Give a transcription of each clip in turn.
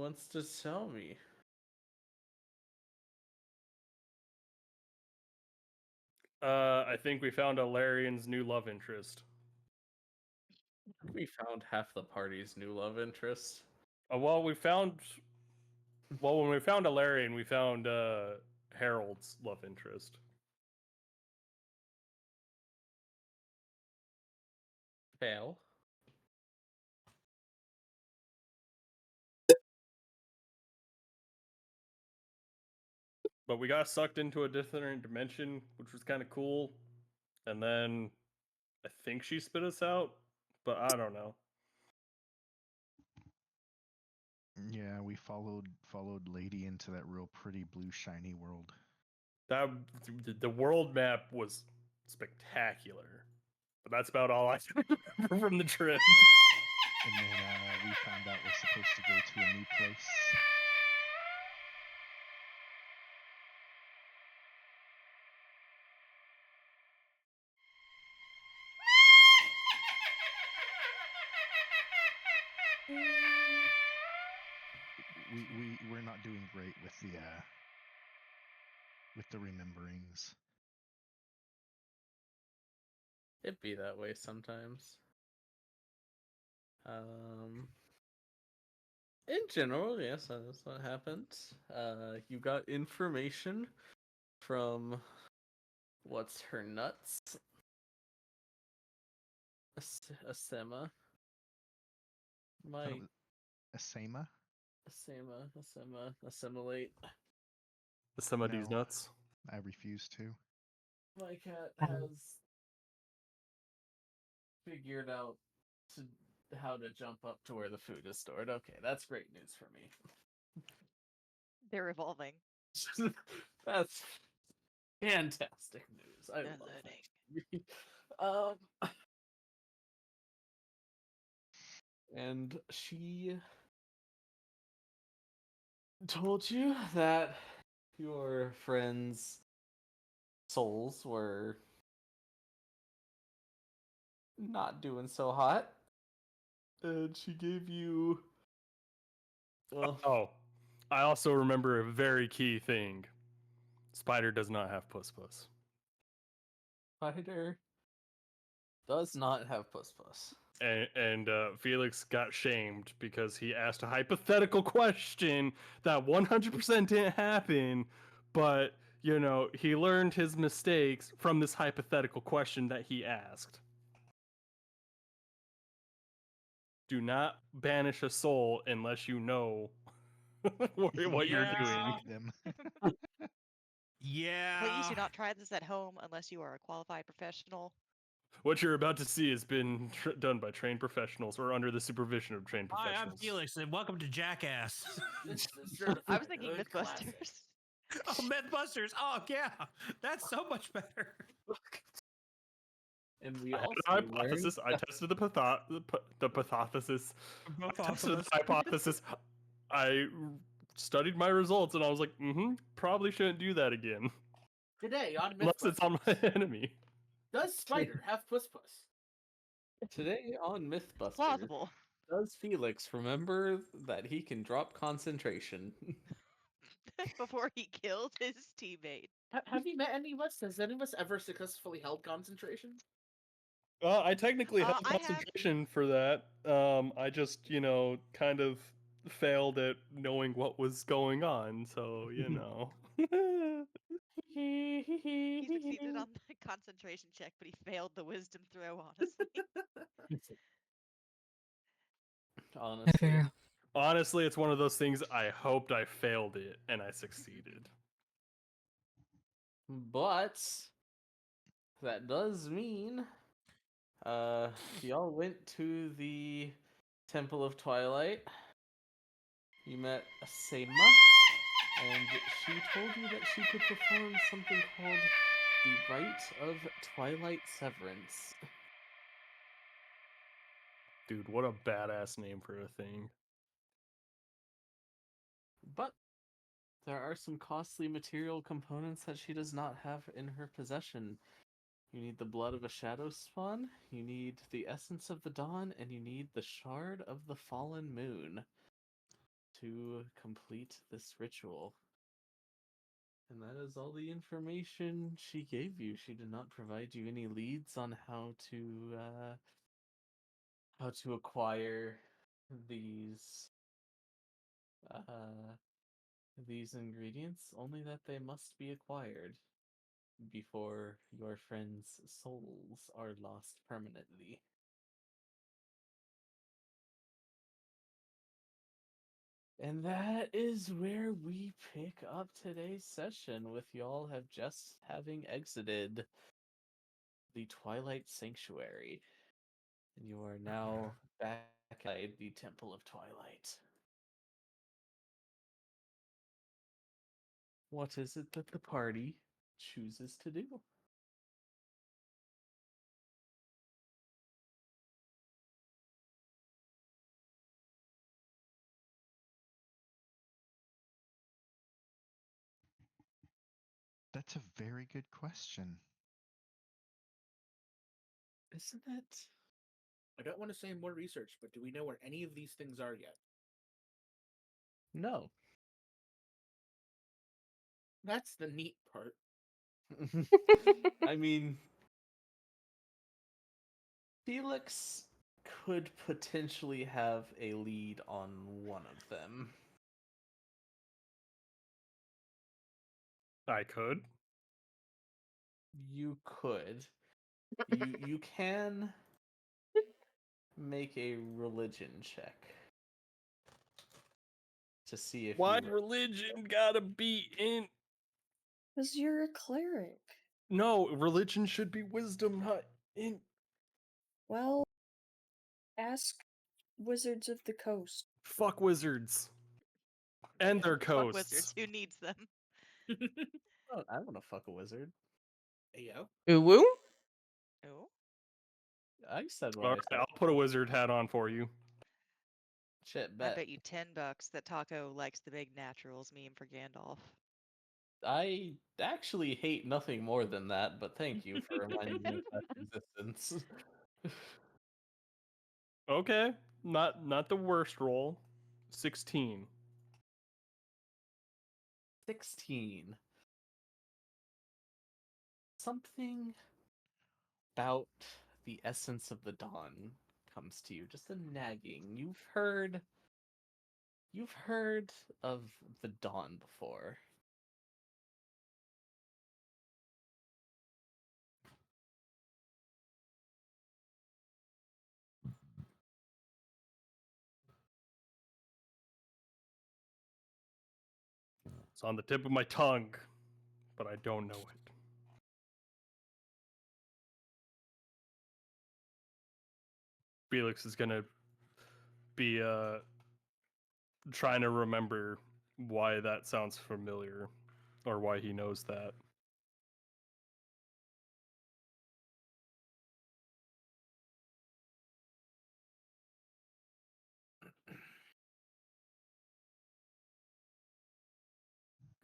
wants to tell me? I think we found Alarian's new love interest. We found half the party's new love interest. Well, when we found Alarian, we found Harold's love interest. Fail. But we got sucked into a different dimension, which was kind of cool. And then I think she spit us out, but I don't know. Yeah, we followed Lady into that real pretty blue shiny world. That the world map was spectacular, but that's about all I remember from the trip. And then we found out we're supposed to go to a new place. We're not doing great with the rememberings. It'd be that way sometimes. In general, yes, that's what happened. You got information from what's her nuts? Asema. My Asema? assimilate. Some of these No. nuts. I refuse to. My cat has figured out how to jump up to where the food is stored. Okay, that's great news for me. They're evolving. That's fantastic news. I love that. And she told you that your friends' souls were not doing so hot. And she gave you. Well, Oh, I also remember a very key thing. Spider does not have puss puss. Spider does not have puss puss. And Felix got shamed because he asked a hypothetical question that 100% didn't happen, but he learned his mistakes from this hypothetical question that he asked. Do not banish a soul unless you know what you're doing. Them. Yeah. Please do not try this at home unless you are a qualified professional. What you're about to see has been done by trained professionals or under the supervision of trained Hi, professionals. I'm Felix, and welcome to Jackass. I was thinking Mythbusters. Oh, Mythbusters! Oh, yeah, that's so much better. And we I had also an hypothesis. I tested the hypothesis. I tested the hypothesis. I studied my results, and I was like, probably shouldn't do that again. Today on Unless it's on my enemy. Does Spider have puss puss? Today on Mythbusters, Plausible. does Felix remember that he can drop concentration? Before he killed his teammate. Have you met any of us? Has any of us ever successfully held concentration? I technically held I have. concentration for that. I just, kind of failed at knowing what was going on, so, He succeeded on the concentration check, but he failed the wisdom throw, honestly. Honestly. Honestly, it's one of those things I hoped I failed it, and I succeeded. But that does mean y'all went to the Temple of Twilight. You met Asema, and she told you that she could perform something called the Rite of Twilight Severance. Dude, what a badass name for a thing. But there are some costly material components that she does not have in her possession. You need the blood of a shadow spawn, you need the essence of the dawn, and you need the shard of the fallen moon to complete this ritual. And that is all the information she gave you. She did not provide you any leads on how to acquire these uh these ingredients, only that they must be acquired before your friends' souls are lost permanently. And that is where we pick up today's session, with y'all have just having exited the Twilight Sanctuary. And you are now back at the Temple of Twilight. What is it that the party chooses to do? That's a very good question. Isn't it? I don't want to say more research, but do we know where any of these things are yet? No. That's the neat part. I mean, Felix could potentially have a lead on one of them. I could. You could. You can make a religion check to see if Why you religion gotta be in? Because you're a cleric. No, religion should be wisdom, not in. Well, ask Wizards of the Coast. Fuck wizards and their Fuck wizards. coasts. Who needs them? Oh, I want to fuck a wizard. Hey, yo. Ooh woo? Oh, I said what All I right, said. I'll put a wizard hat on for you. Shit, I bet. bet you $10 that Taco likes the big naturals meme for Gandalf. I actually hate nothing more than that, but thank you for reminding me of that existence. Okay, not the worst roll. 16. 16. Something about the essence of the dawn comes to you, just a nagging. You've heard of the dawn before. It's on the tip of my tongue, but I don't know it. Felix is gonna be trying to remember why that sounds familiar or why he knows that.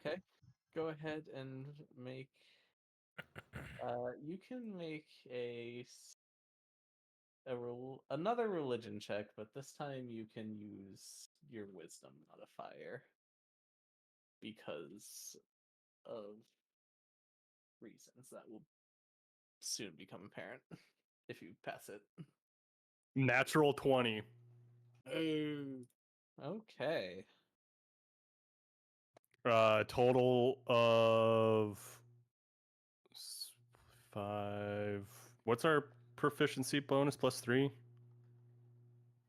Okay, go ahead and make. You can make another religion check, but this time you can use your wisdom modifier because of reasons that will soon become apparent if you pass it. Natural 20. Okay. Total of 5. What's our proficiency bonus? +3?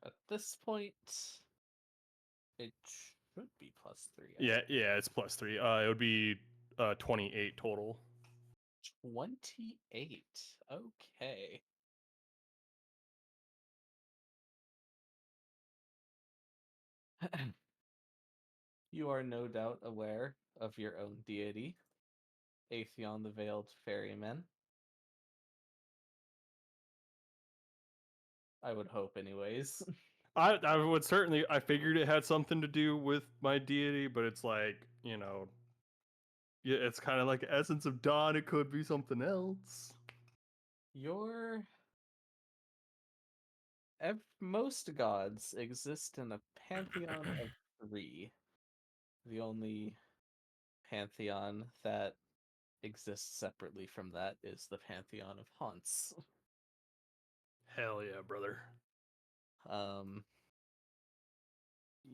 At this point, it should be +3. Yeah, it's +3. It would be 28 total. 28. Okay. You are no doubt aware of your own deity, Atheon the Veiled Ferryman. I would hope, anyways. I would certainly. I figured it had something to do with my deity, but it's like, yeah, it's kind of like essence of dawn. It could be something else. Most gods exist in a pantheon of 3. The only pantheon that exists separately from that is the pantheon of haunts. Hell yeah, brother. Um,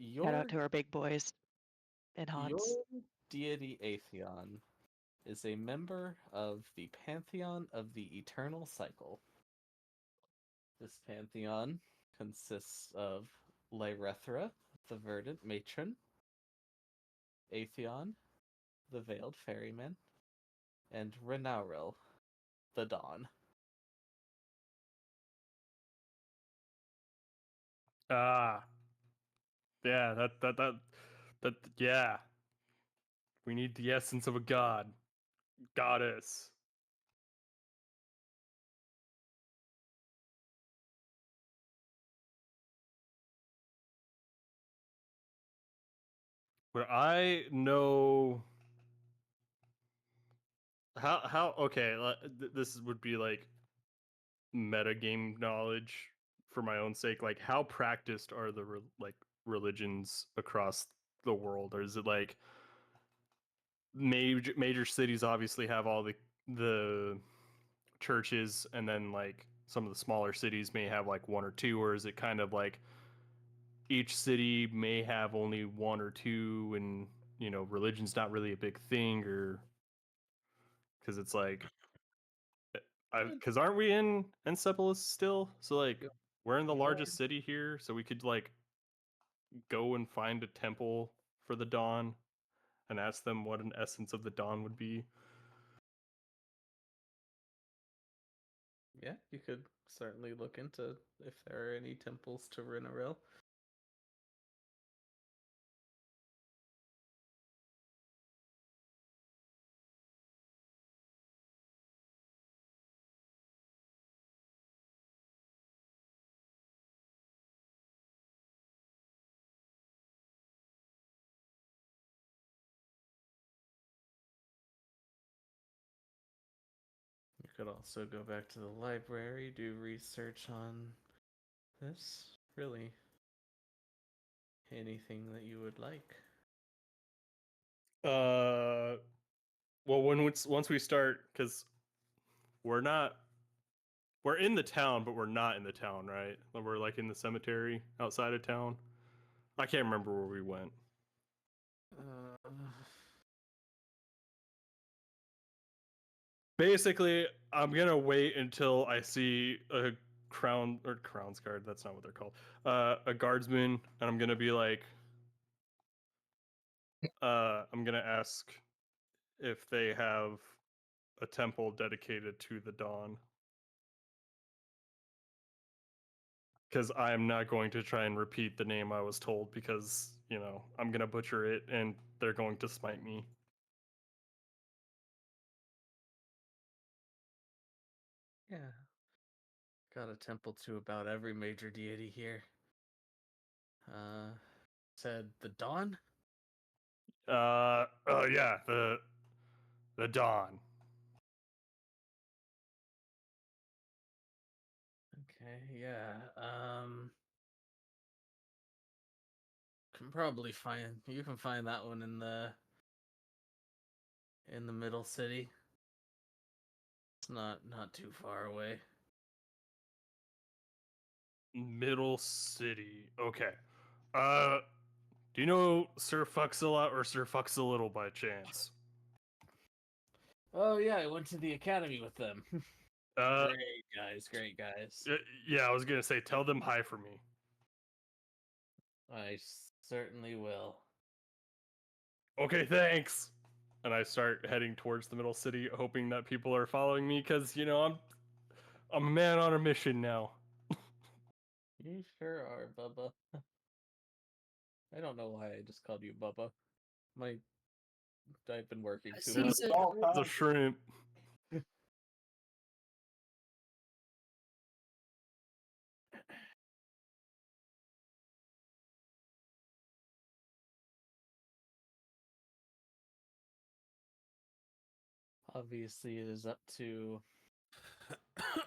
Shout your out to our big boys and your Hans. deity Atheon is a member of the pantheon of the eternal cycle. This pantheon consists of Lyrethra, the verdant matron, Atheon, the veiled ferryman, and Renauril, the dawn. Ah, yeah, that yeah. We need the essence of a god, goddess. But I know how okay, this would be like meta game knowledge for my own sake. Like, how practiced are the like religions across the world, or is it like major cities obviously have all the churches, and then like some of the smaller cities may have like one or two, or is it kind of like each city may have only one or two, and religion's not really a big thing, or because it's like because aren't we in Encephалus still? So like Yep. we're in the We are. largest city here, so we could like go and find a temple for the dawn and ask them what an essence of the dawn would be. Yeah, you could certainly look into if there are any temples to Renauril. You could also go back to the library, do research on this. Really, anything that you would like. Well, once we start, because we're not we're in the town, but we're not in the town, right? We're like in the cemetery outside of town. I can't remember where we went. Uh, Basically, I'm gonna wait until I see a crown's guard. That's not what they're called. A guardsman, and I'm gonna be like, I'm gonna ask if they have a temple dedicated to the dawn. Because I am not going to try and repeat the name I was told, because I'm gonna butcher it and they're going to smite me. yeah. Got a temple to about every major deity here. Said the dawn? Oh yeah, the dawn. Okay, yeah. Can probably find you can find that one in the middle city. It's not too far away. Middle city. Okay. Uh, do you know Sir Fuxilla or Sir Fuxilittle by chance? Oh yeah, I went to the academy with them. Uh, Great guys. yeah, I was gonna say, tell them hi for me. I certainly will. Okay, thanks. And I start heading towards the middle city, hoping that people are following me, because I'm a man on a mission now. You sure are, Bubba. I don't know why I just called you Bubba. I've been working too much. He's a The shrimp. Obviously, it is up to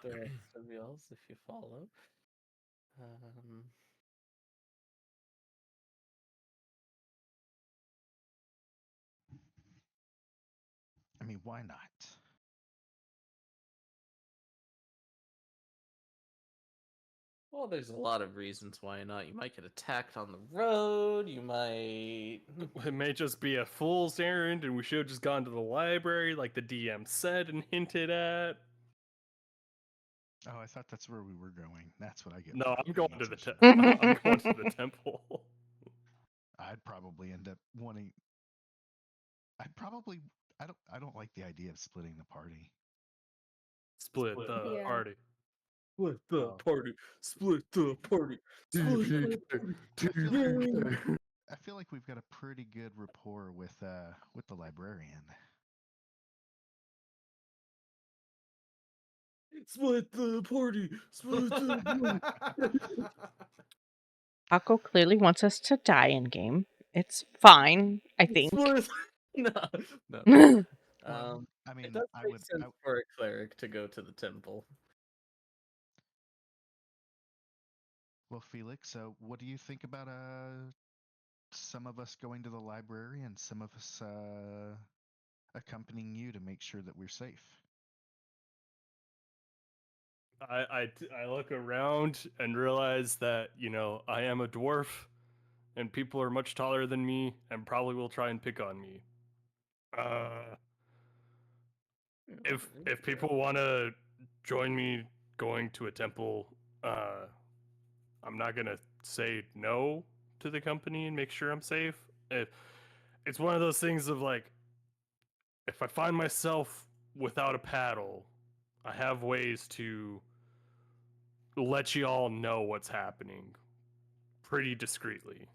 the rest of y'all if you follow. Um, mean, why not? Well, there's a lot of reasons why not. You might get attacked on the road. You might. It may just be a fool's errand, and we should have just gone to the library, like the DM said and hinted at. Oh, I thought that's where we were going. That's what I get. No, for I'm paying going to the attention. I'm going to the temple. I'd probably end up wanting. I don't like the idea of splitting the party. Split the Yeah. party. Split the Oh. party. Split the party. Split the party. I feel like we've got a pretty good rapport with the librarian. Split the party. Split the party. Paco clearly wants us to die in game. It's fine, I think. Split. No, no. Well, I It mean, does I make would. sense for a cleric to go to the temple. Well, Felix, so what do you think about some of us going to the library and some of us accompanying you to make sure that we're safe? I look around and realize that, I am a dwarf and people are much taller than me and probably will try and pick on me. If people want to join me going to a temple, I'm not going to say no to the company and make sure I'm safe. It's one of those things of like, if I find myself without a paddle, I have ways to let you all know what's happening pretty discreetly.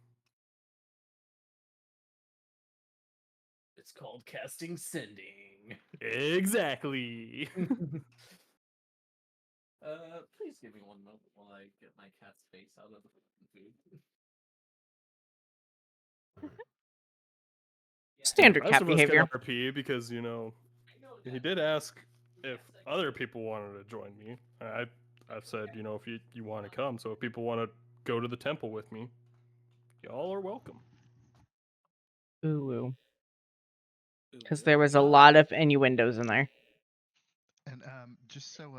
It's called casting sending. Exactly. Please give me one moment while I get my cat's face out of the food. Standard Rest cat of us behavior. can RP because he did ask if other people wanted to join me. I've said if you want to come. So if people want to go to the temple with me, y'all are welcome. Ooh. Because there was a lot of innuendos in there. And just so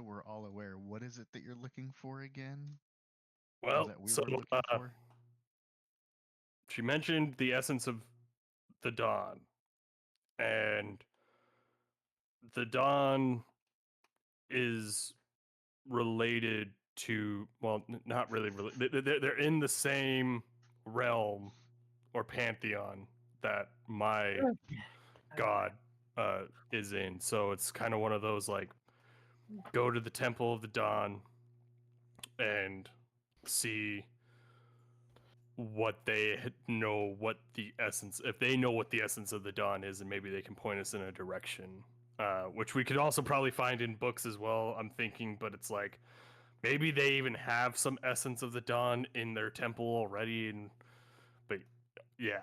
we're all aware, what is it that you're looking for again? Or Well, that we so were looking for? she mentioned the essence of the dawn, and the dawn is related to not really they're in the same realm or pantheon that my god is in. So it's kind of one of those like, go to the temple of the dawn and see what they know, what the essence, if they know what the essence of the dawn is, and maybe they can point us in a direction, which we could also probably find in books as well, I'm thinking. But it's like, maybe they even have some essence of the dawn in their temple already. But yeah.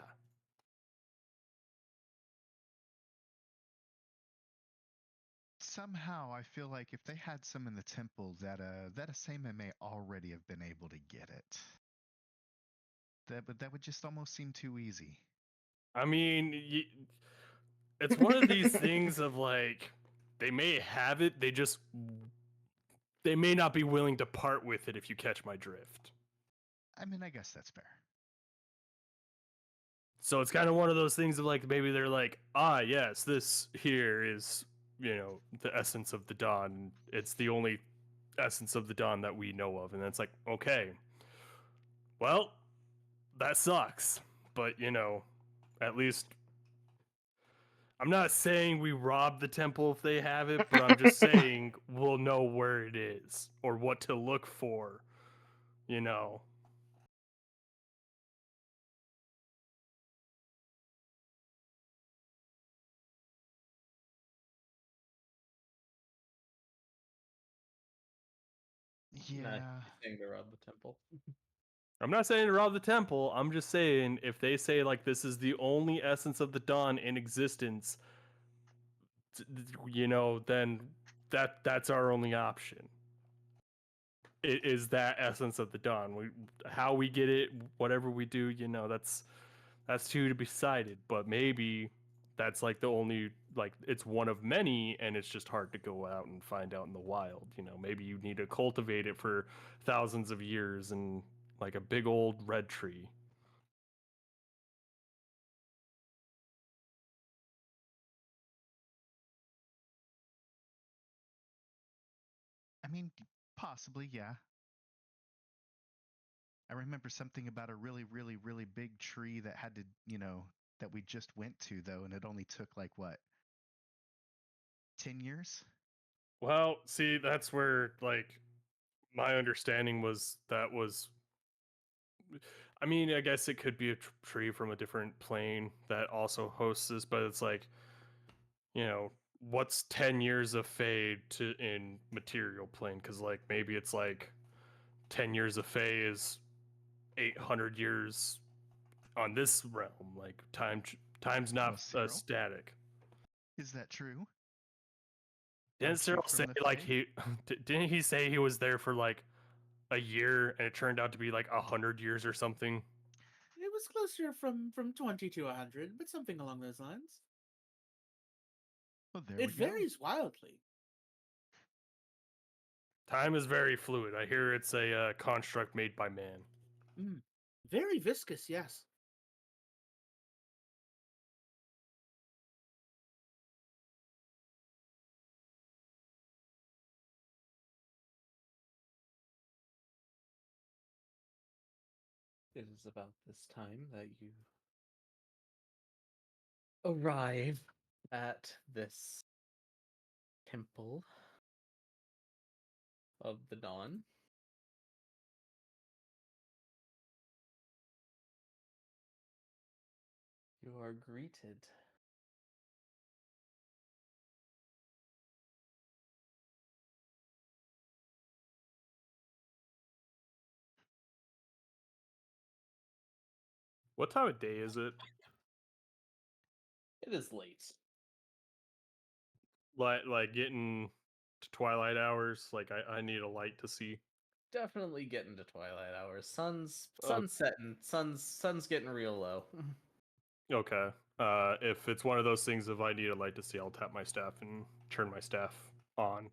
Somehow, I feel like if they had some in the temple, that Asema may already have been able to get it. That would just almost seem too easy. I mean, it's one of these things of like, they may have it, they may not be willing to part with it, if you catch my drift. I mean, I guess that's fair. So it's kind of one of those things of like, maybe they're like, yes, this here is, the essence of the dawn. It's the only essence of the dawn that we know of. And it's like, okay, well, that sucks. But, at least I'm not saying we rob the temple if they have it, but I'm just saying we'll know where it is or what to look for, Yeah. Saying to rob the temple. I'm not saying to rob the temple. I'm just saying, if they say like this is the only essence of the dawn in existence, then that's our only option. It is that essence of the dawn. How we get it, whatever we do, that's to be decided. But maybe that's like the only like it's one of many, and it's just hard to go out and find out in the wild. You know, maybe you need to cultivate it for thousands of years and like a big old red tree. I mean, possibly, yeah. I remember something about a really, really, really big tree that had to, that we just went to though, and it only took like what, 10 years? Well, see, that's where like my understanding was that was. I mean, I guess it could be a tree from a different plane that also hosts this, but it's like, you know, what's 10 years of fade to in material plane? Because like maybe it's like 10 years of fade is 800 years on this realm. Like time's Well, not Cyril, static. is that true? Didn't Aren't you Cyril say from the like Fae? he didn't he say he was there for like a year and it turned out to be like 100 years or something? It was closer from 20 to 100, but something along those lines. Well, there we It go. varies wildly. Time is very fluid. I hear it's a construct made by man. Mm. Very viscous, yes. It is about this time that you arrive at this temple of the dawn. You are greeted. What time of day is it? It is late. Like getting to twilight hours. Like I need a light to see. Definitely getting to twilight hours. Sun's Uh, setting. Sun's getting real low. okay. If it's one of those things, if I need a light to see, I'll tap my staff and turn my staff on.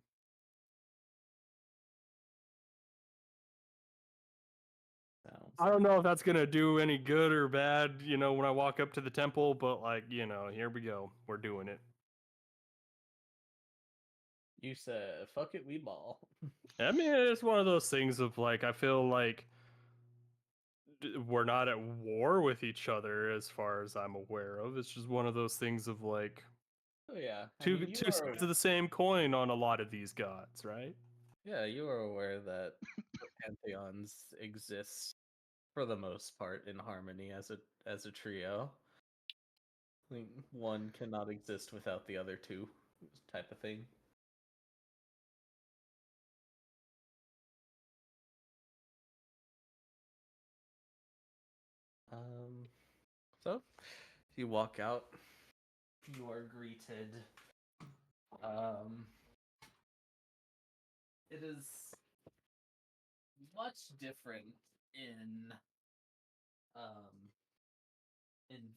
Sounds. I don't know if that's gonna do any good or bad, you know, when I walk up to the temple, but like, you know, here we go. We're doing it. You said, "Fuck it, we ball." I mean, it's one of those things of like, I feel like we're not at war with each other as far as I'm aware of. It's just one of those things of like Oh yeah, I two mean you two are. sides of the same coin on a lot of these gods, right? Yeah, you are aware that the pantheons exist for the most part in harmony as a trio. Like, one cannot exist without the other two, type of thing. Um, so you walk out. You are greeted. Um, it is much different in um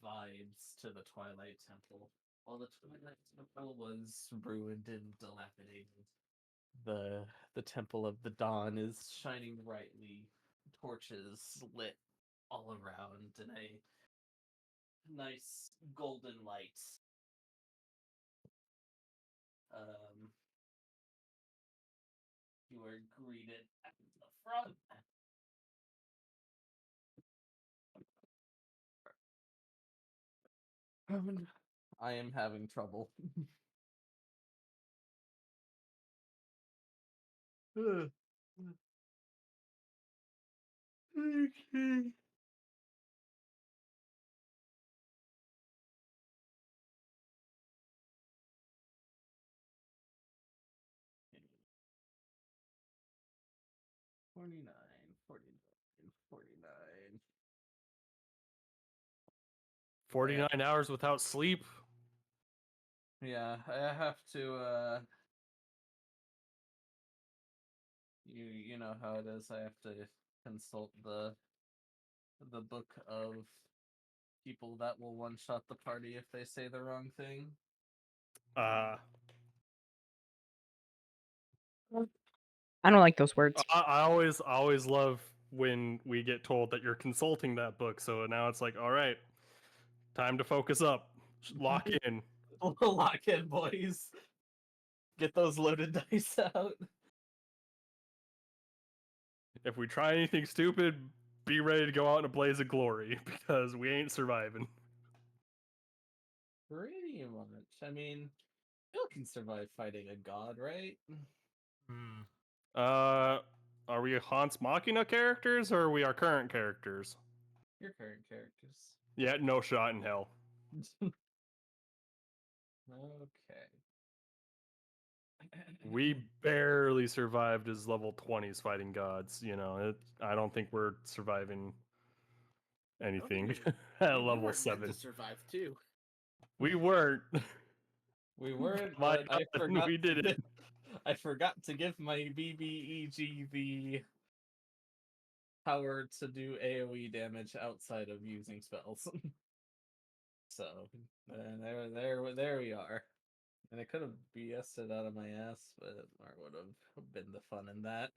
vibes to the Twilight Temple. While the Twilight Temple was ruined and dilapidated, the Temple of the Dawn is shining brightly, torches lit all around in a nice golden light. Um, you are greeted at the front. I am having trouble. Okay. 49, 49, 49. 49 hours without sleep. Yeah, I have to you know how it is. I have to consult the book of people that will one shot the party if they say the wrong thing. Uh, I don't like those words. I always love when we get told that you're consulting that book. So now it's like, all right, time to focus up, lock in. Lock in, boys. Get those loaded dice out. If we try anything stupid, be ready to go out in a blaze of glory because we ain't surviving. Pretty much. I mean, you can survive fighting a god, right? Hmm. Are we Hans Machina characters or are we our current characters? Your current characters. Yeah, no shot in hell. Okay. We barely survived as level 20s fighting gods. I don't think we're surviving anything at We level weren't meant 7. to survive too. We weren't. We weren't, My but I God, forgot. we did it. I forgot to give my BBEG the power to do AOE damage outside of using spells. So there we are. And I could have BS'd it out of my ass, but there would have been the fun in that.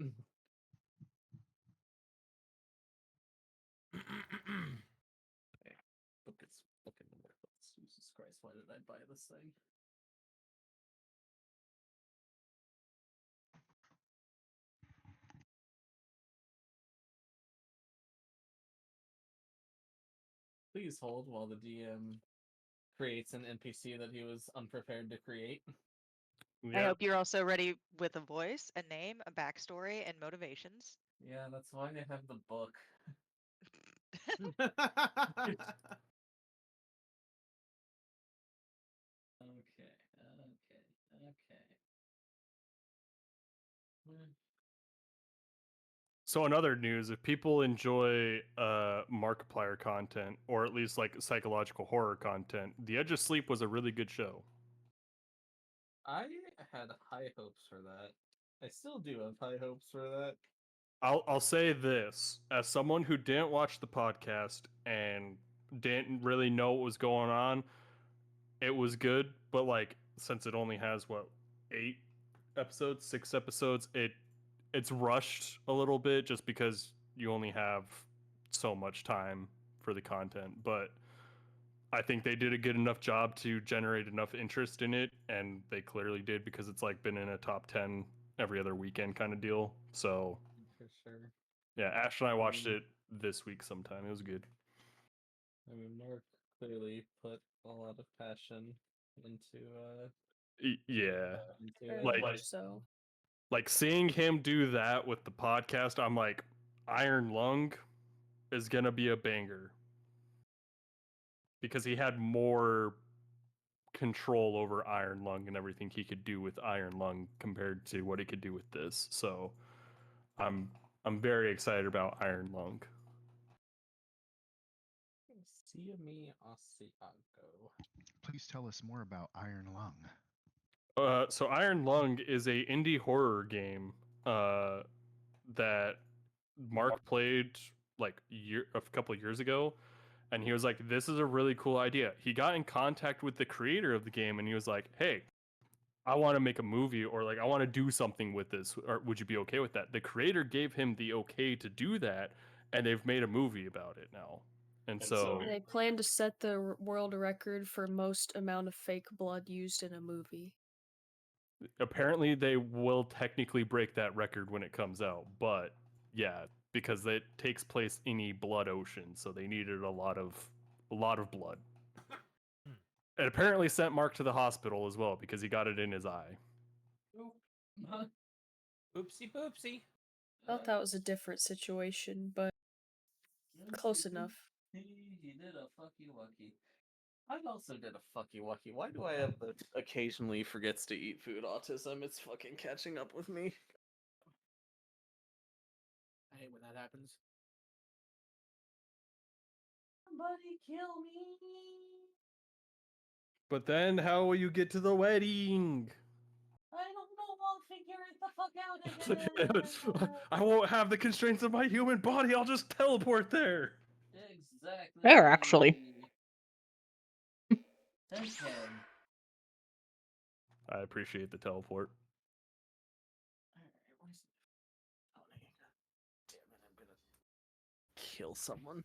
Okay, book is fucking worthless. Jesus Christ, why did I buy this thing? Please hold while the DM creates an NPC that he was unprepared to create. I Yeah. hope you're also ready with a voice, a name, a backstory, and motivations. Yeah, that's why I have the book. Okay. So in other news, if people enjoy Markiplier content or at least like psychological horror content, The Edge of Sleep was a really good show. I had high hopes for that. I still do have high hopes for that. I'll say this as someone who didn't watch the podcast and didn't really know what was going on. It was good, but like since it only has what 8 episodes, 6 episodes, it's rushed a little bit just because you only have so much time for the content. But I think they did a good enough job to generate enough interest in it, and they clearly did because it's like been in a top 10 every other weekend kind of deal. So For sure. yeah, Ash and I watched it this week sometime. It was good. I mean, Mark clearly put a lot of passion into Yeah, into Very like much so. like seeing him do that with the podcast, I'm like, Iron Lung is gonna be a banger because he had more control over Iron Lung and everything he could do with Iron Lung compared to what he could do with this. So I'm I'm very excited about Iron Lung. See Me Asiago. Please tell us more about Iron Lung. So Iron Lung is a indie horror game that Mark played like a couple of years ago, and he was like, "This is a really cool idea." He got in contact with the creator of the game, and he was like, "Hey, I want to make a movie, or like I want to do something with this. Or would you be okay with that?" The creator gave him the okay to do that, and they've made a movie about it now. And so They plan to set the world record for most amount of fake blood used in a movie. apparently they will technically break that record when it comes out, but yeah, because it takes place in a blood ocean, so they needed a lot of blood. It apparently sent Mark to the hospital as well because he got it in his eye. Oopsie poopsie. Thought that was a different situation, but close enough. He did a fucky wucky. I also did a fucky wucky. Why do I have the occasionally forgets to eat food autism? It's fucking catching up with me. I hate when that happens. Somebody kill me. But then how will you get to the wedding? I don't know. I'll figure it the fuck out again. I won't have the constraints of my human body. I'll just teleport there. Exactly. Fair, actually. Okay. I appreciate the teleport. Alright, where's oh, damn it, I'm gonna kill someone.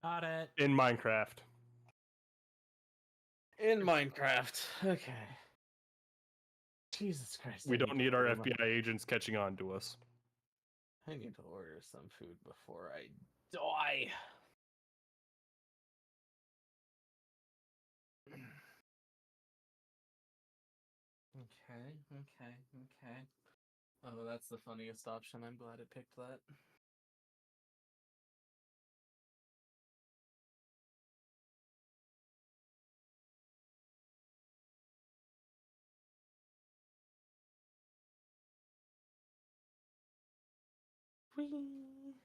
Got it. In Minecraft. In Minecraft. Okay. Jesus Christ. We I don't to need our order my- FBI agents catching on to us. I need to order some food before I die. Okay. Oh, that's the funniest option. I'm glad it picked that. Whee!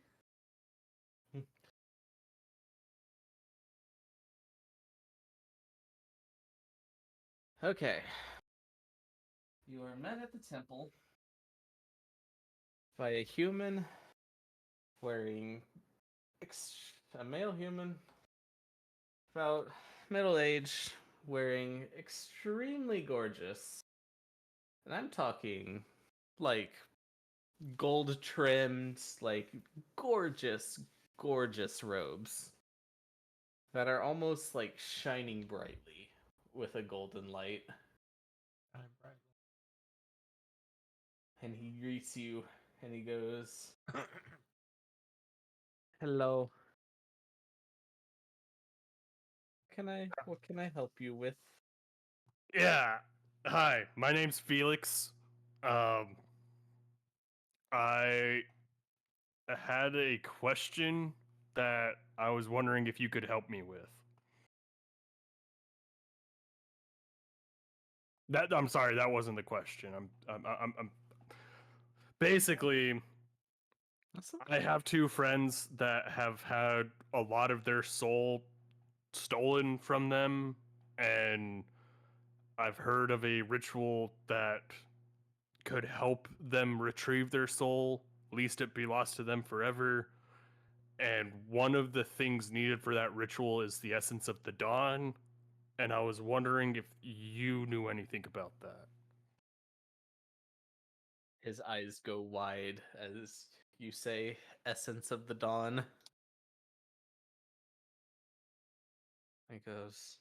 Okay. You are met at the temple by a human wearing a male human about middle age wearing extremely gorgeous. And I'm talking like gold trimmed, like gorgeous robes that are almost like shining brightly with a golden light. And he greets you and he goes, "Hello. What can I help you with?" Yeah. Hi, my name's Felix. I had a question that I was wondering if you could help me with. I'm sorry, that wasn't the question. I'm basically I have two friends that have had a lot of their soul stolen from them, and I've heard of a ritual that could help them retrieve their soul, least it be lost to them forever. And one of the things needed for that ritual is the essence of the dawn. And I was wondering if you knew anything about that. His eyes go wide as you say, "Essence of the dawn." He goes,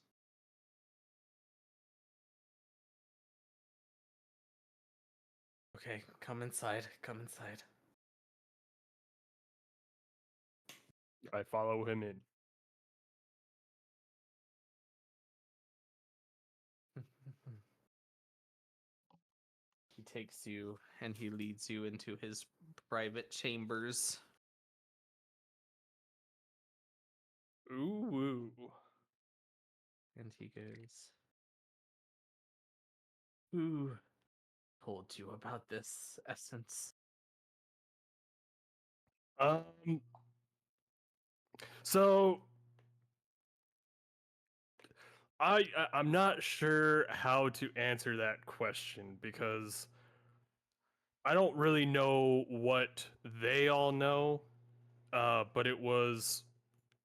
"Okay, come inside. Come inside." I follow him in. He takes you and he leads you into his private chambers. Ooh. And he goes, "Who told you about this essence?" Um. So I'm not sure how to answer that question because I don't really know what they all know. But it was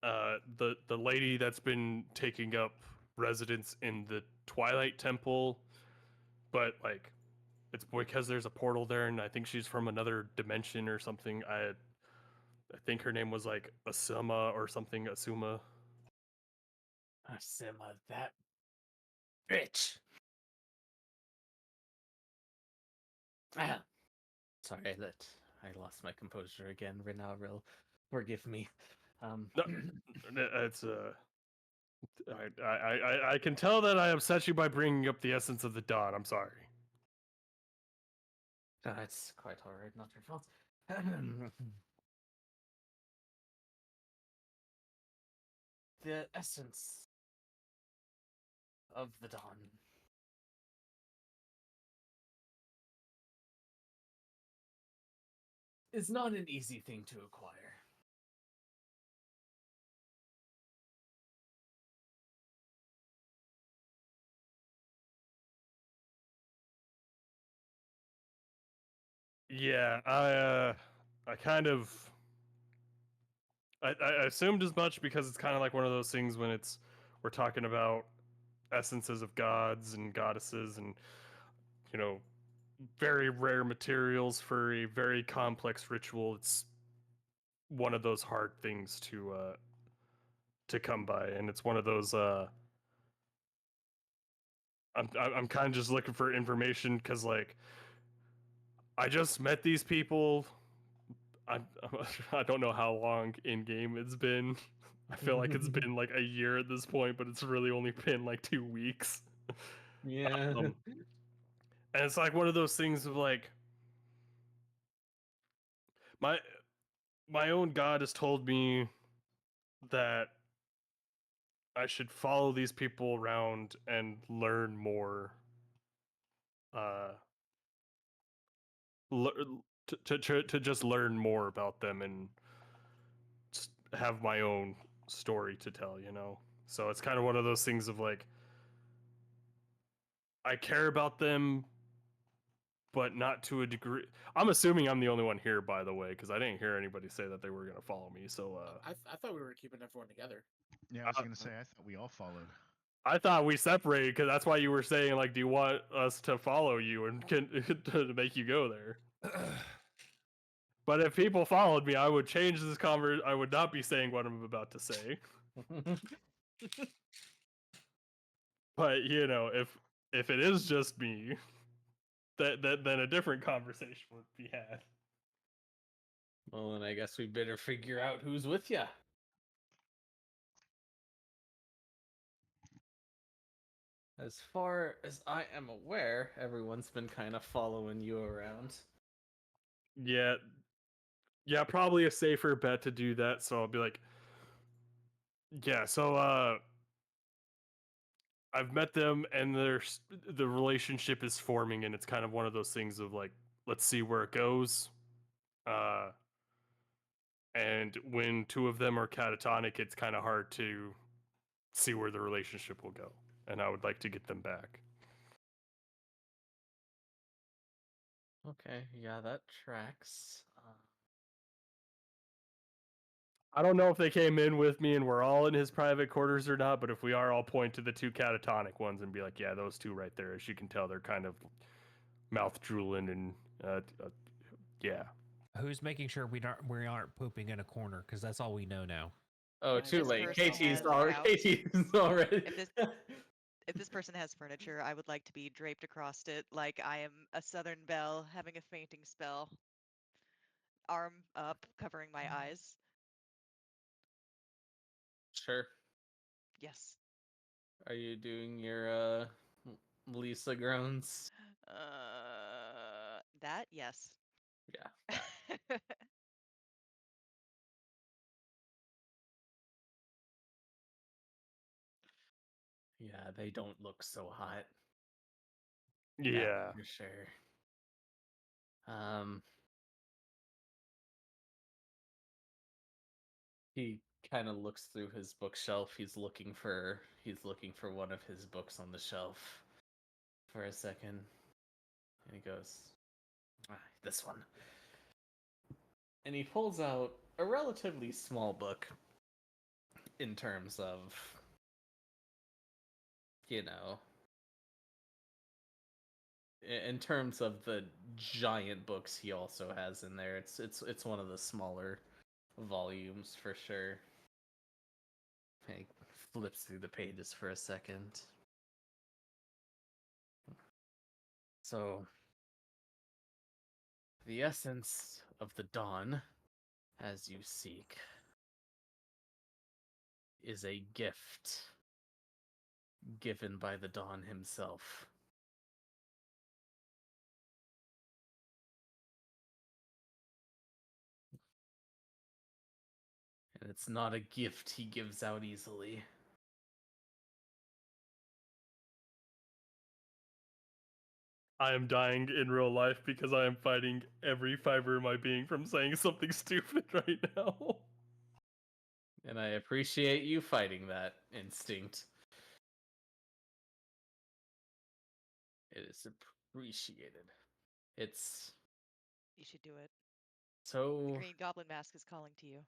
the lady that's been taking up residence in the Twilight Temple, but like it's because there's a portal there, and I think she's from another dimension or something. I think her name was like Asuma or something. Asuma. Asima, that bitch. Ah, sorry that I lost my composure again. Renaril, forgive me. No, it's I can tell that I upset you by bringing up the essence of the dawn. I'm sorry. It's quite alright, not your fault. The essence of the dawn is not an easy thing to acquire. Yeah, I kind of I assumed as much because it's kind of like one of those things when we're talking about essences of gods and goddesses and, you know, very rare materials for a very complex ritual. It's one of those hard things to come by, and it's one of those I'm kind of just looking for information because like I just met these people. I I don't know how long in game it's been. I feel like it's been like a year at this point, but it's really only been like 2 weeks. Yeah. And it's like one of those things of like my my own god has told me that I should follow these people around and learn more. Uh, to just learn more about them and just have my own story to tell, you know. So it's kind of one of those things of like I care about them, but not to a degree. I'm assuming I'm the only one here, by the way, because I didn't hear anybody say that they were gonna follow me. So I thought we were keeping everyone together. Yeah, I was gonna say I thought we all followed. I thought we separated because that's why you were saying like, do you want us to follow you and to make you go there? But if people followed me, I would change this conversation. I would not be saying what I'm about to say. But you know, if it is just me, that then a different conversation would be had. Well, then I guess we better figure out who's with you. As far as I am aware, everyone's been kind of following you around. Yeah, yeah, probably a safer bet to do that. So I'll be like, yeah. So I've met them, and the relationship is forming, and it's kind of one of those things of like, let's see where it goes. Uh, and when two of them are catatonic, it's kind of hard to see where the relationship will go. And I would like to get them back. Okay, yeah, that tracks. I don't know if they came in with me and we're all in his private quarters or not, but if we are, I'll point to the two catatonic ones and be like, yeah, those two right there. As you can tell, they're kind of mouth drooling and yeah. Who's making sure we aren't pooping in a corner? Because that's all we know now. Oh, This too late. person KT's has already. out. KT's already. If this person has furniture, I would like to be draped across it like I am a Southern belle having a fainting spell. Arm up, covering my eyes. Sure. Yes. Are you doing your Lisa groans? That, yes. Yeah. Yeah, they don't look so hot. Yeah. For sure. He kind of looks through his bookshelf. He's looking for one of his books on the shelf for a second. And he goes, this one. And he pulls out a relatively small book in terms of, you know, in terms of the giant books he also has in there. It's one of the smaller volumes for sure. He flips through the pages for a second. So, the essence of the dawn, as you seek, is a gift given by the dawn himself. And it's not a gift he gives out easily. I am dying in real life because I am fighting every fiber of my being from saying something stupid right now. And I appreciate you fighting that instinct. It is appreciated. It's You should do it. The so Green Goblin Mask is calling to you.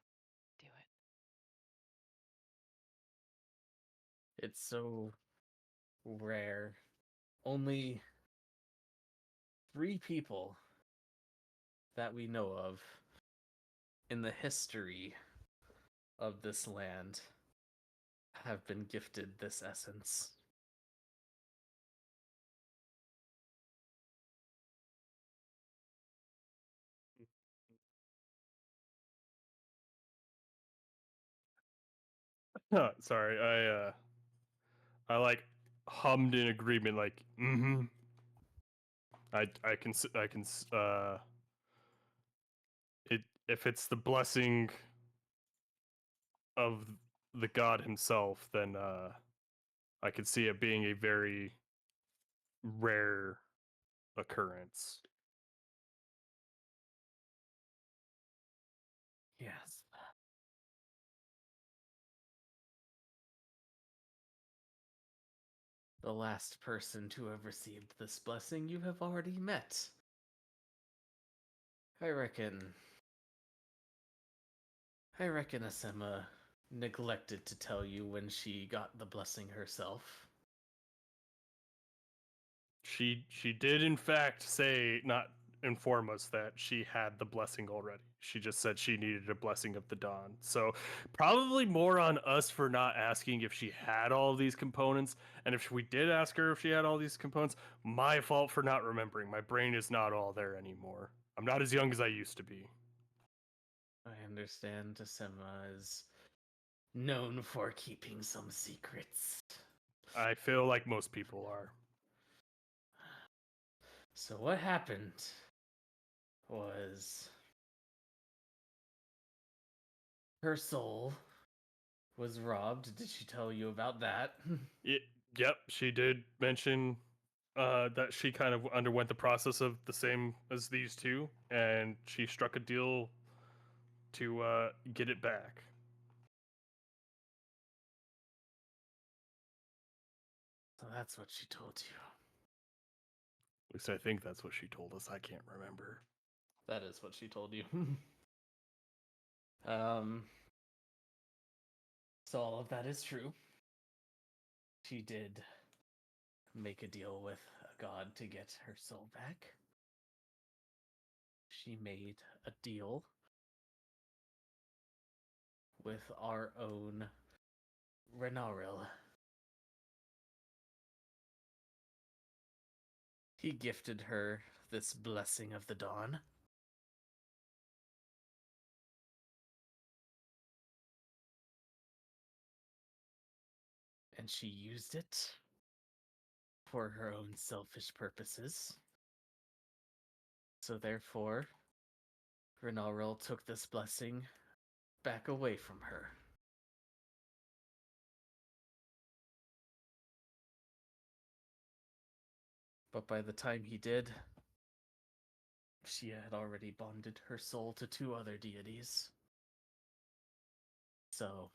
Do it. it's so rare. Only 3 people that we know of in the history of this land have been gifted this essence. Sorry, I like hummed in agreement, like, mm-hmm. I can it if it's the blessing of the god himself, then I could see it being a very rare occurrence. Yes. The last person to have received this blessing you have already met. I reckon Asema neglected to tell you when she got the blessing herself. She did in fact say, not inform us, that she had the blessing already. She just said she needed a blessing of the dawn. So probably more on us for not asking if she had all these components, and if we did ask her if she had all these components, my fault for not remembering. My brain is not all there anymore. I'm not as young as I used to be. I understand Asema is known for keeping some secrets. I feel like most people are. So what happened was her soul was robbed. Did she tell you about that? Yep, she did mention that she kind of underwent the process of the same as these two, and she struck a deal to get it back. So that's what she told you. At least I think that's what she told us. I can't remember. That is what she told you. um so all of that is true. She did make a deal with a god to get her soul back. She made a deal with our own Renaril. He gifted her this blessing of the dawn. And she used it for her own selfish purposes. So therefore, Renaril took this blessing back away from her. But by the time he did, she had already bonded her soul to 2 other deities. So,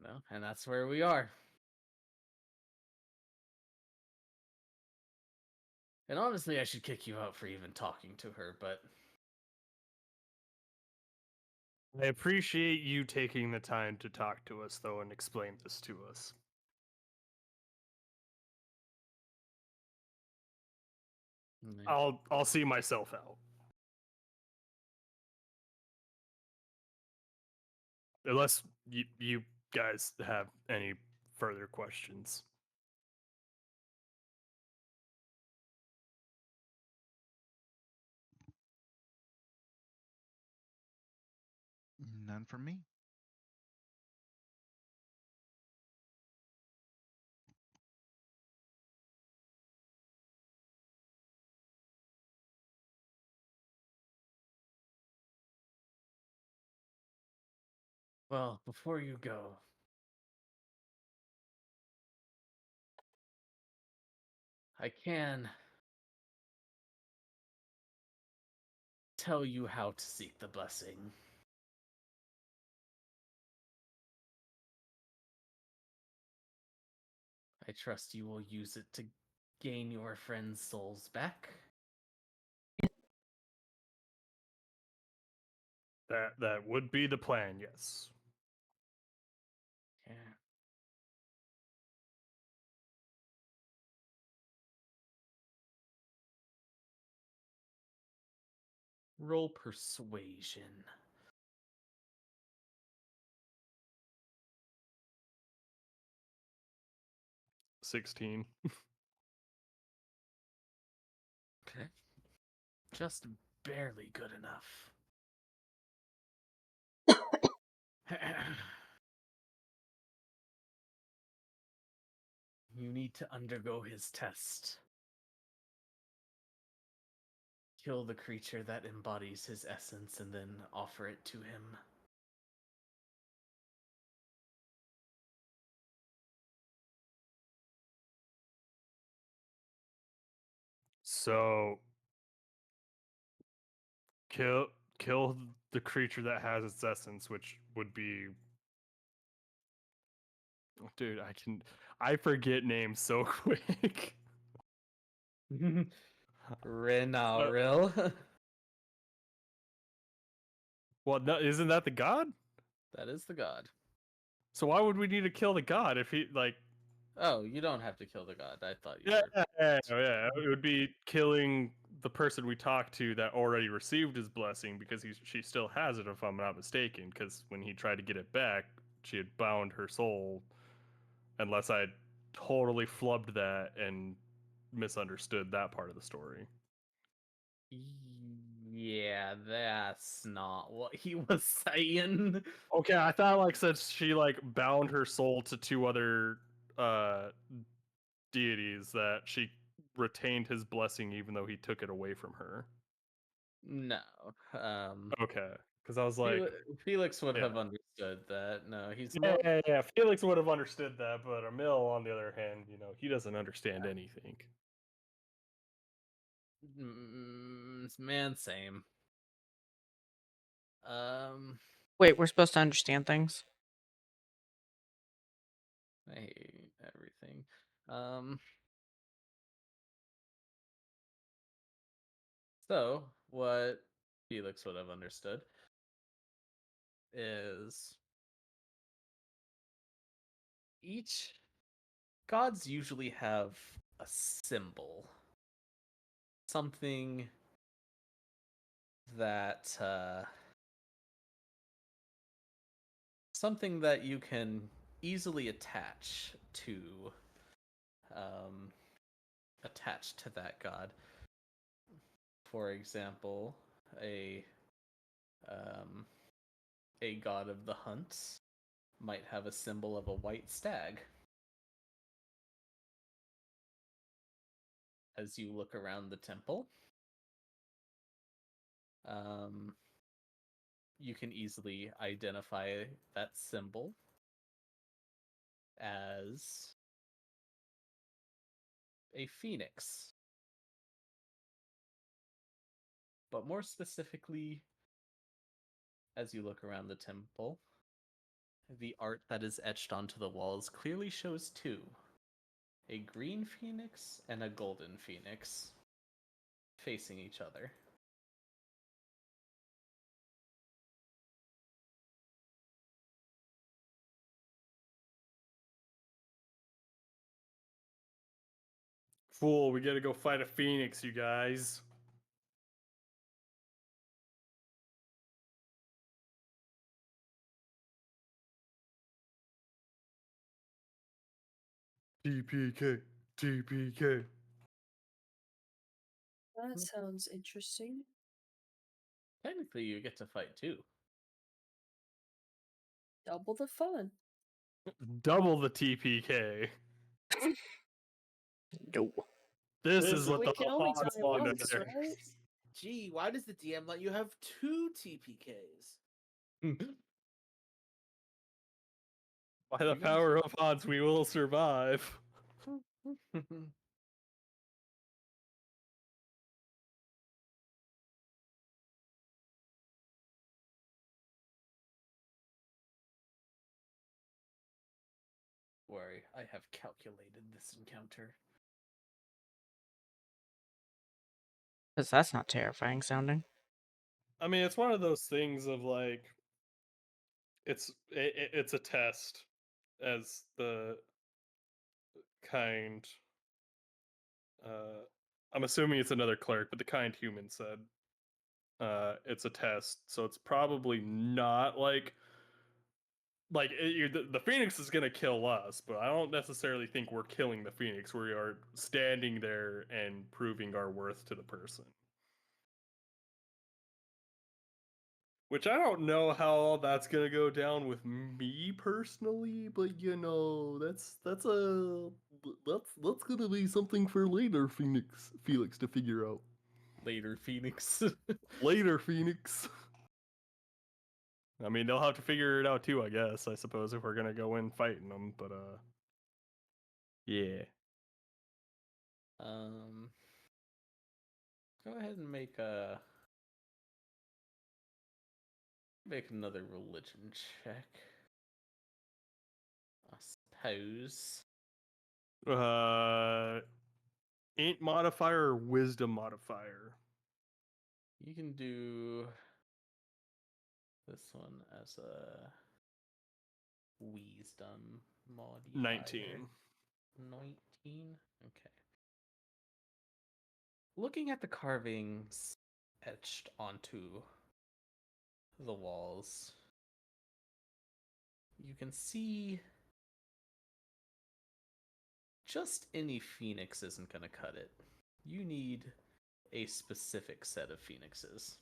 no, and that's where we are. And honestly, I should kick you out for even talking to her, but I appreciate you taking the time to talk to us, though, and explain this to us. I'll see myself out. Unless you guys have any further questions. None from me. Well, before you go, I can tell you how to seek the blessing. I trust you will use it to gain your friends' souls back. That would be the plan, yes. Roll persuasion. $16. Okay. Just barely good enough. You need to undergo his test. Kill the creature that embodies his essence and then offer it to him. So kill the creature that has its essence, which would be, dude, I forget names so quick. Renaril. Well, no, isn't that the god? That is the god. So why would we need to kill the god if he like? Oh, you don't have to kill the god. I thought you Yeah, were. yeah. It would be killing the person we talked to that already received his blessing because she still has it, if I'm not mistaken. Because when he tried to get it back, she had bound her soul. Unless I totally flubbed that and misunderstood that part of the story. Yeah, that's not what he was saying. Okay, I thought like since she like bound her soul to two other uh deities that she retained his blessing even though he took it away from her. No. Okay, because I was like, Felix would yeah. have understood that. No, he's Yeah, more. yeah. Felix would have understood that, but Emil, on the other hand, he doesn't understand anything. Man, same. Wait, we're supposed to understand things? I hate everything. So what Felix would have understood is each gods usually have a symbol, something that you can easily um, attach to that god. For example, um, a god of the hunt might have a symbol of a white stag. As you look around the temple, you can easily identify that symbol as a phoenix. But more specifically, as you look around the temple, the art that is etched onto the walls clearly shows two: a green phoenix and a golden phoenix facing each other. Fool, we gotta go fight a phoenix, you guys. TPK, TPK. That sounds interesting. Technically, you get to fight too. Double the fun. Double the TPK. No. This is what We the can only Hans die want once, to hear. right? Gee, why does the DM let you have 2 TPKs? By the power of Hans, we will survive. Worry, I have calculated this encounter. Because that's not terrifying sounding. I mean, it's one of those things of like, it's a test, as the kind. I'm assuming it's another cleric, but the kind human said. it's a test, so it's probably not like the phoenix is gonna kill us, but I don't necessarily think we're killing the phoenix. We are standing there and proving our worth to the person. Which I don't know how all that's gonna go down with me personally, but you know, that's gonna be something for later, Felix to figure out. Later, Phoenix. Later, Phoenix. I mean, they'll have to figure it out too, I guess. I suppose if we're gonna go in fighting them, but yeah. Go ahead and make another religion check. I suppose. Int modifier or wisdom modifier? You can do this one as a wisdom modifier. 19. 19? Okay. Looking at the carvings etched onto the walls, you can see just any phoenix isn't going to cut it. You need a specific set of phoenixes.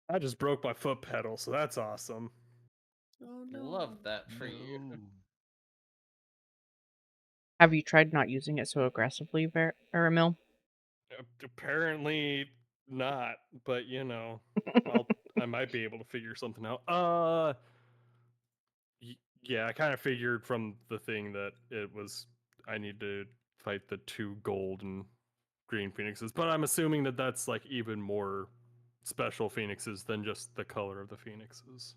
I just broke my foot pedal, so that's awesome. Oh no. Love that for you. No. Have you tried not using it so aggressively, Aramil? Apparently not, but you know, I might be able to figure something out. Yeah, I kind of figured from the thing that it was I need to fight the 2 gold and green phoenixes, but I'm assuming that that's like even more special phoenixes than just the color of the phoenixes.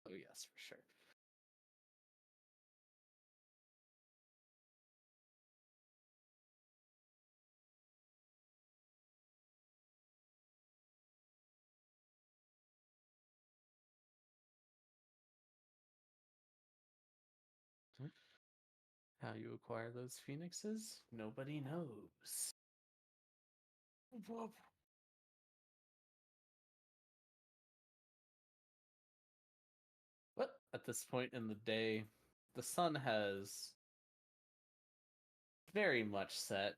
Oh, yes, for sure. How you acquire those phoenixes? Nobody knows. But at this point in the day, the sun has very much set.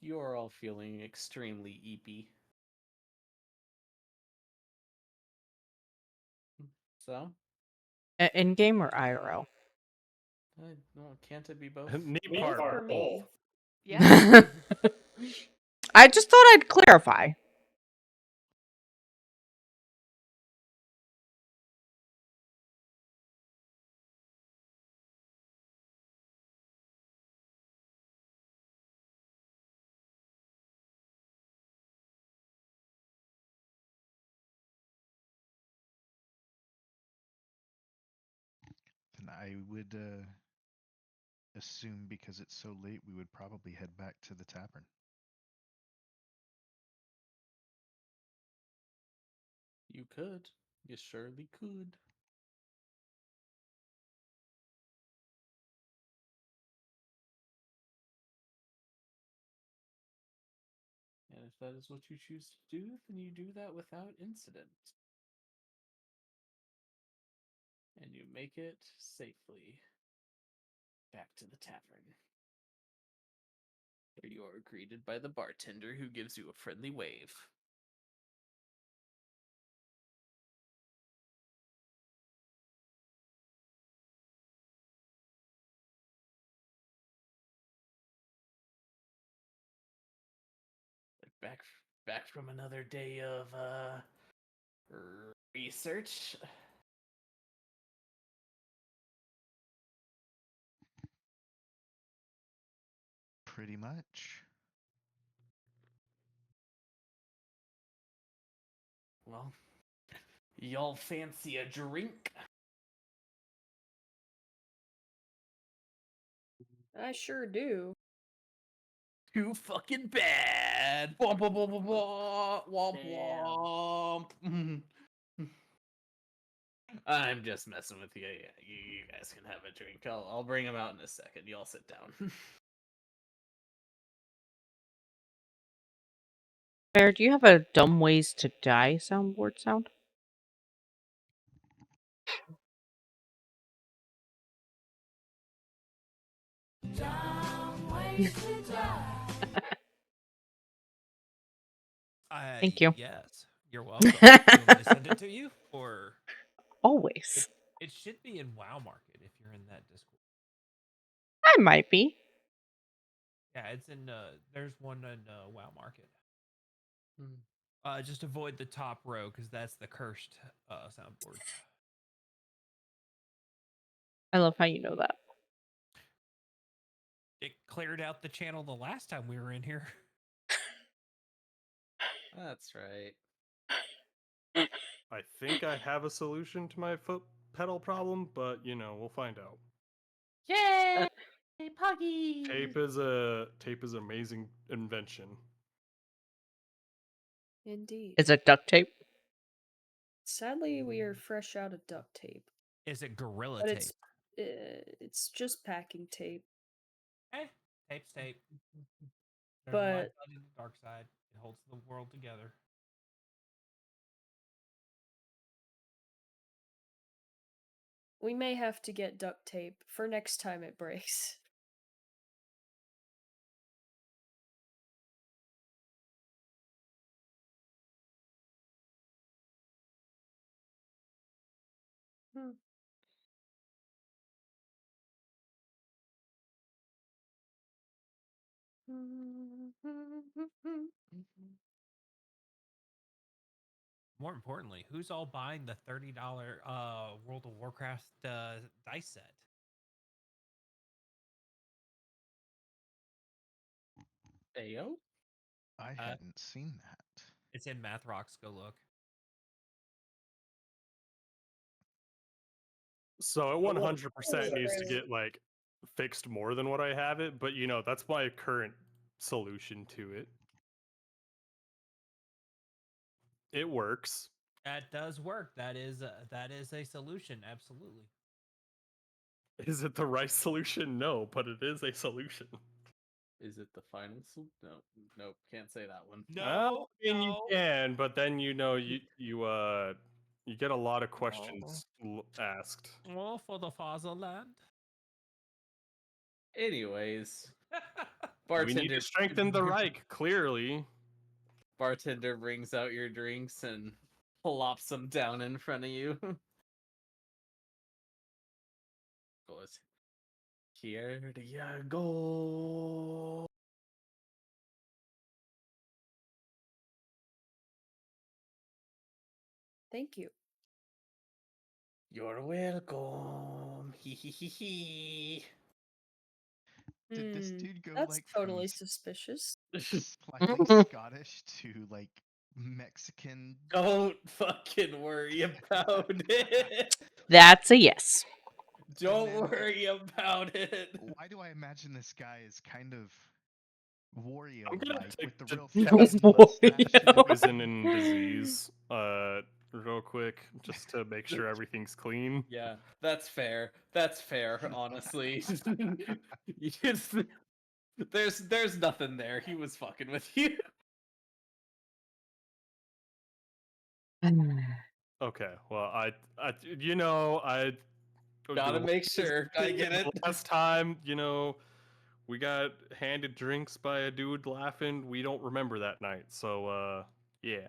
You are all feeling extremely eepy. So, In game or IRL? can't it be both? Neat Both part, for me. Yeah. I just thought I'd clarify. Then I would assume because it's so late, we would probably head back to the tavern. You could. You surely could. And if that is what you choose to do, then you do that without incident. And you make it safely back to the tavern. Where you are greeted by the bartender who gives you a friendly wave. Back from another day of research. Pretty much. Well, y'all fancy a drink? I sure do. Too fucking bad. Womp womp womp womp womp womp Damn. womp. I'm just messing with you. Yeah, you guys can have a drink. I'll bring him out in a second. You all sit down. Bear, do you have a dumb ways to die soundboard sound? Thank you. Yes, you're welcome. You want me to send it to you, or Always. it should be in WoW Market if you're in that Discord. I might be. Yeah, it's in. There's one in WoW Market. Just avoid the top row because that's the cursed soundboards. I love how you know that. It cleared out the channel the last time we were in here. That's right. I think I have a solution to my foot pedal problem, but we'll find out. Yay, Puggy! Tape is an amazing invention. Indeed. Is it duct tape? Sadly, we are fresh out of duct tape, Is it Gorilla but Tape? it's just packing tape. Tape's tape. There's a light But side and a dark side. It holds the world together. we may have to get duct tape for next time it breaks. More importantly, who's all buying the $30 World of Warcraft dice set? Ayo? I hadn't seen that. It's in Math Rocks. Go look. So it Well, 100% needs to really- get like fixed more than what I have it, but that's my current solution to it. It works. That does work. That is a solution. Absolutely. Is it the right solution? No, but it is a solution. Is it the final No, nope, can't say that one. No, I mean, you no. can, but then you get a lot of questions asked. Well, for the fatherland. Anyways, We need bartender to strengthen the Reich, clearly. bartender brings out your drinks and plops them down in front of you. Goes, here you go. Thank you. You're welcome. Hee hee hee hee. Did this dude go That's like totally from suspicious. slightly Scottish to like Mexican? Don't fucking worry about it. That's a yes. Don't then- worry about it. Why do I imagine this guy is kind of I'm Wario gonna like take with the the real test fancy mustache? poison and disease real quick just to make sure everything's clean. Yeah, that's fair. That's fair, honestly. It's- there's nothing there. He was fucking with you. Okay, well, I I Gotta make sure. I get it. last time, we got handed drinks by a dude laughing. We don't remember that night, so yeah.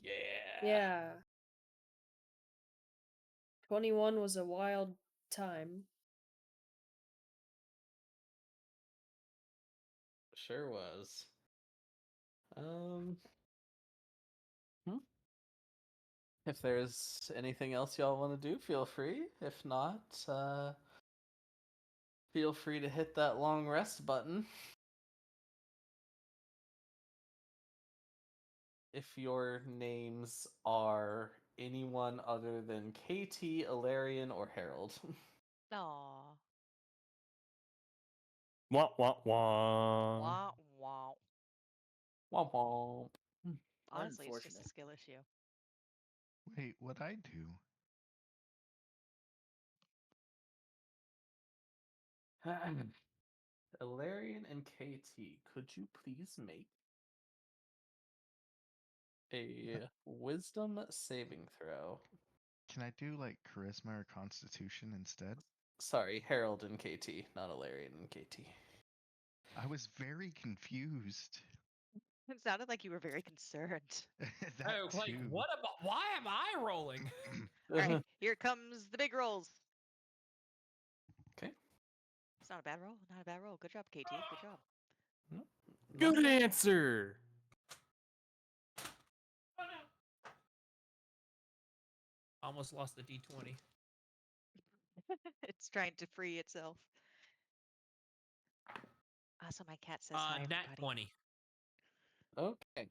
Yeah. Yeah. 21 was a wild time. Sure was. Hmm? If there's anything else y'all want to do, feel free. If not, feel free to hit that long rest button. If your names are anyone other than KT, Ilarion, or Harold. Aw. Wah wah wah. Wah, wah. Womp womp. Honestly, it's just a Unfortunate. skill issue. Wait, what'd I do? Ilarion and KT, could you please make a wisdom saving throw? Can I do like charisma or constitution instead? Sorry, Harold and KT, not Ilarion and KT. I was very confused. It sounded like you were very concerned. That Oh, like too. what about? Why am I rolling? All right, here comes the big rolls. Okay. It's not a bad roll. Not a bad roll. Good job, KT. Good job. Nope, Good not bad. answer. Almost lost the D20. It's trying to free itself. Also, my cat says hi, Nat everybody. 20. Okay.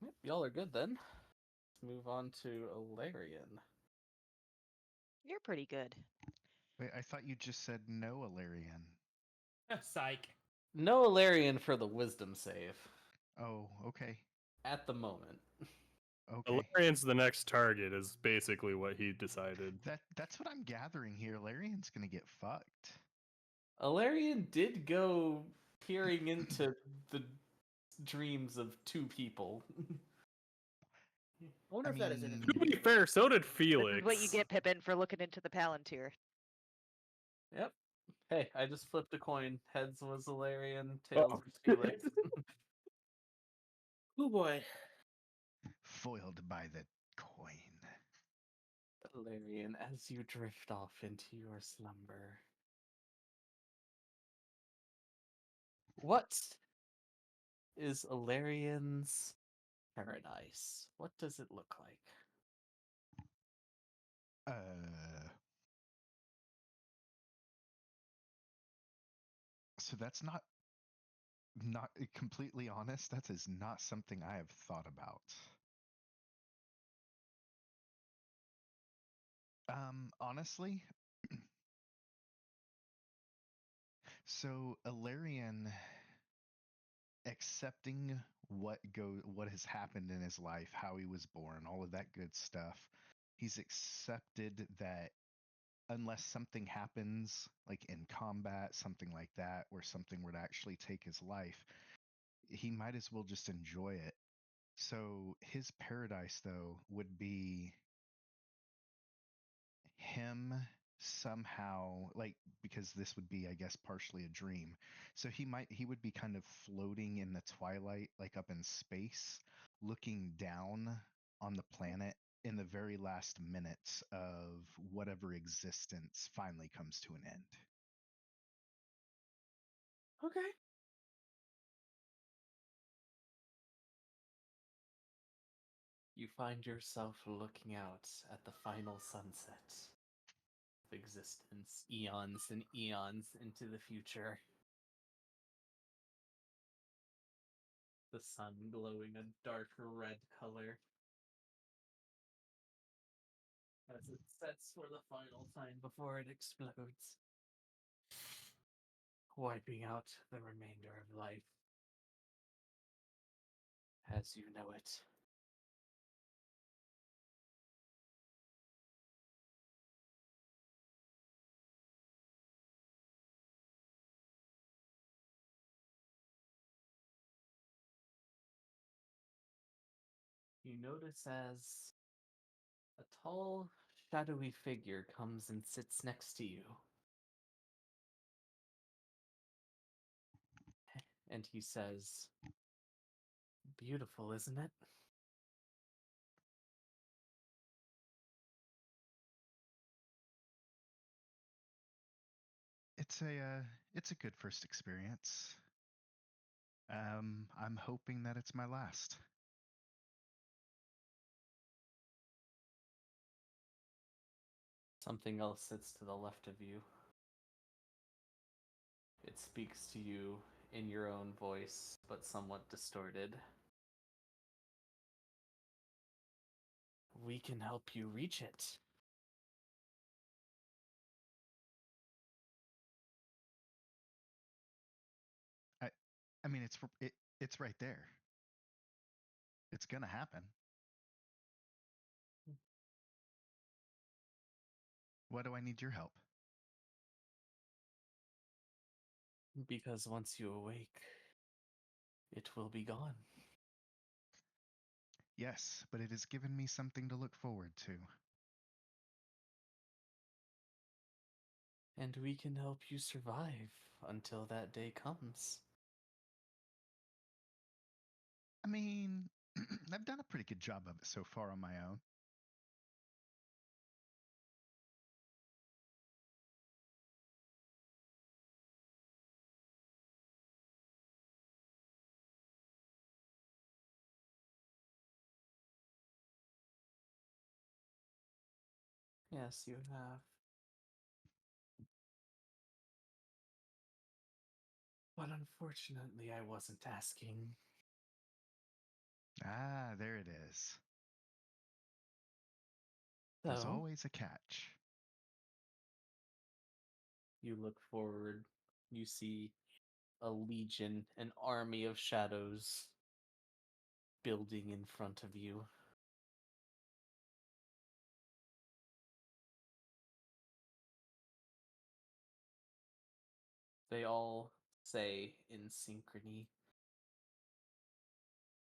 Yep, y'all are good then. Let's move on to Ilarion. You're pretty good. Wait, I thought you just said no, Alarian. Psych. No Ilarion for the wisdom save Oh, okay. at the moment. Okay. Alarion's the next target is basically what he decided. That's what I'm gathering here. Larian's gonna get fucked. Ilarion did go peering into the dreams of two people. I wonder I if that is an mean, To be fair, so did This Felix. is what you get, Pippin, for looking into the Palantir. Yep. Hey, I just flipped a coin. Heads was Ilarion, Oh. tails was Felix. Oh boy. foiled by the coin. Ilarion, as you drift off into your slumber. What is Ilarion's paradise? What does it look like? So that's not completely honest. That is not something I have thought about. Honestly, so Alarian accepting what has happened in his life, how he was born, all of that good stuff. He's accepted that unless something happens like in combat, something like that, where something were to actually take his life, he might as well just enjoy it. So his paradise though would be him somehow, like, because this would be, I guess, partially a dream. So he would be kind of floating in the twilight, like up in space, looking down on the planet in the very last minutes of whatever existence finally comes to an end. Okay. You find yourself looking out at the final sunset of existence, eons and eons into the future. The sun glowing a dark red color as it sets for the final time before it explodes, wiping out the remainder of life as you know it. You notice as a tall, shadowy figure comes and sits next to you. And he says, "Beautiful, isn't it?" It's a good first experience. I'm hoping that it's my last. Something else sits to the left of you. It speaks to you in your own voice, but somewhat distorted. We can help you reach it. I mean, it's right there. It's gonna happen. Why do I need your help? Because once you awake, it will be gone. Yes, but it has given me something to look forward to. And we can help you survive until that day comes. I mean, I've done a pretty good job of it so far on my own. Yes, you have. But unfortunately, I wasn't asking. Ah, there it is. There's So, always a catch. you look forward, you see a legion, an army of shadows building in front of you. They all say in synchrony,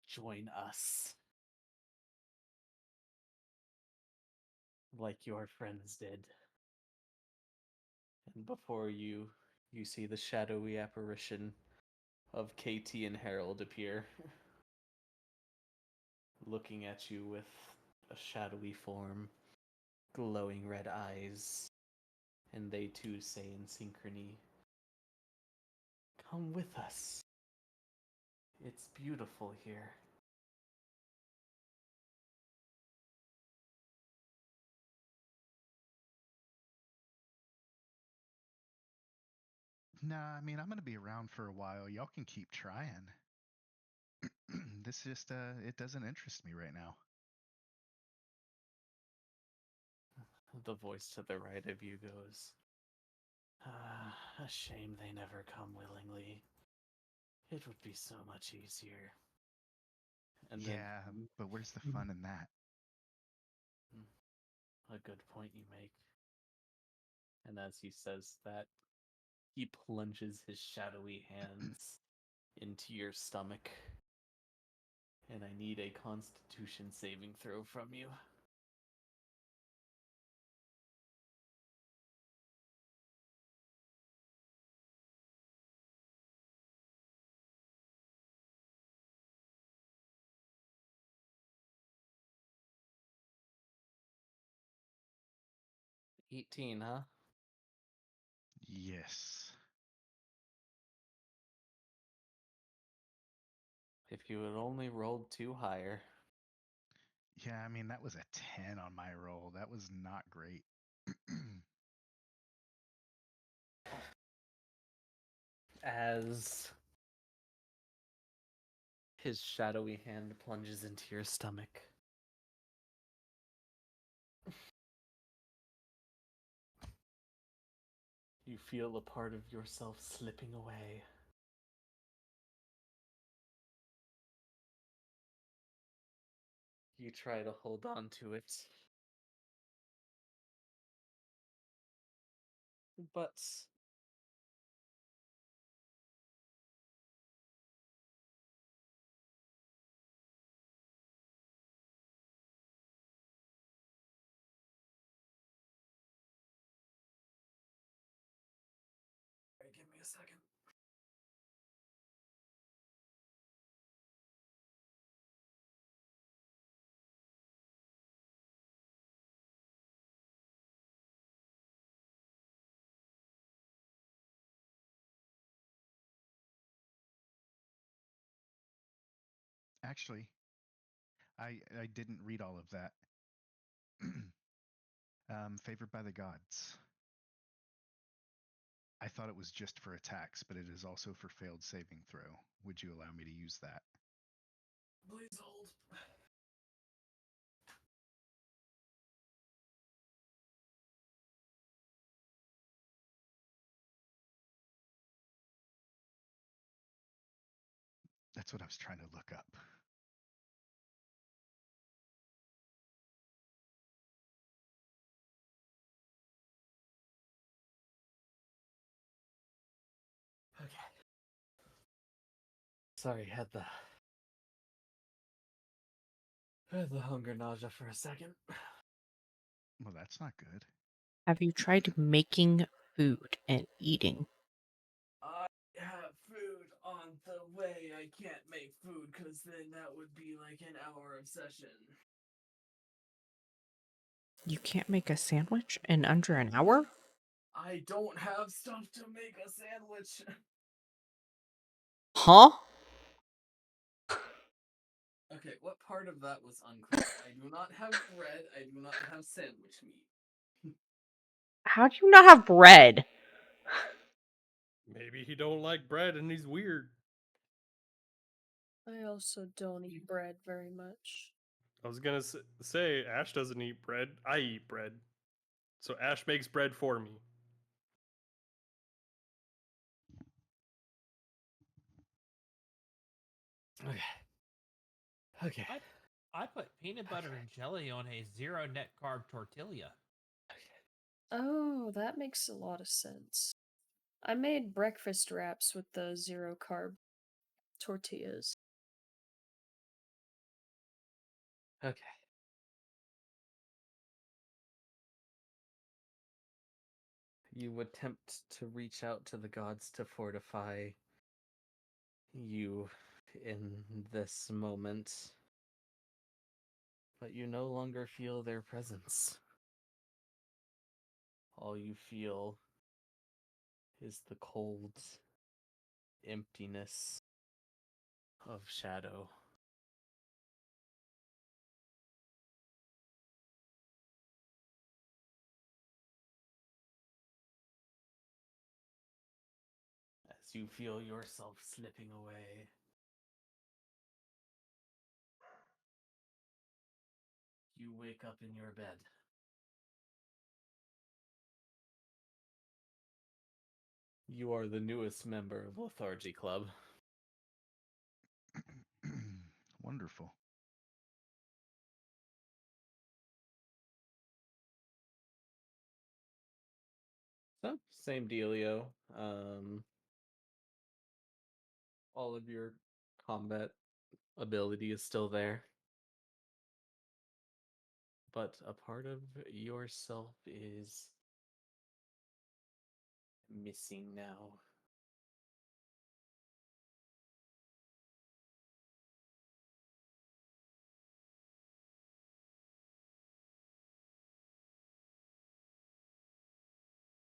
"Join us," like your friends did. And before you, you see the shadowy apparition of KT and Harold appear, looking at you with a shadowy form, glowing red eyes, and they too say in synchrony, "Come with us. It's beautiful here." Nah, I mean, I'm gonna be around for a while. Y'all can keep trying. This just, it doesn't interest me right now. The voice to the right of you goes, "Ah, a shame they never come willingly. It would be so much easier." And then, Yeah, but where's the fun in that? a good point you make. And as he says that, he plunges his shadowy hands into your stomach. And I need a constitution saving throw from you. '18, huh? Yes. If you had only rolled 2 higher. Yeah, I mean, that was a 10 on my roll. That was not great. As his shadowy hand plunges into your stomach, you feel a part of yourself slipping away. You try to hold on to it, but give me a second. Actually, I didn't read all of that. Favored by the gods. I thought it was just for attacks, but it is also for failed saving throw. Would you allow me to use that? Please hold. That's what I was trying to look up. Okay. Sorry, had the hunger nausea for a second. Well, that's not good. Have you tried making food and eating? I have food on the way. I can't make food because then that would be like an hour of session. You can't make a sandwich in under an hour? I don't have stuff to make a sandwich. Huh? Okay, what part of that was unclear? I do not have bread. I do not have sandwich meat. How do you not have bread? Maybe he don't like bread and he's weird. I also don't eat bread very much. I was gonna say Ash doesn't eat bread. I eat bread, so Ash makes bread for me. Okay. Okay. I put peanut butter Okay. and jelly on a zero net carb tortilla. Oh, that makes a lot of sense. I made breakfast wraps with the zero carb tortillas. Okay. You attempt to reach out to the gods to fortify you in this moment, but you no longer feel their presence. All you feel is the cold emptiness of shadow. As you feel yourself slipping away, you wake up in your bed. You are the newest member of Lethargy Club. Wonderful. So, same dealio. All of your combat ability is still there. But a part of yourself is missing now.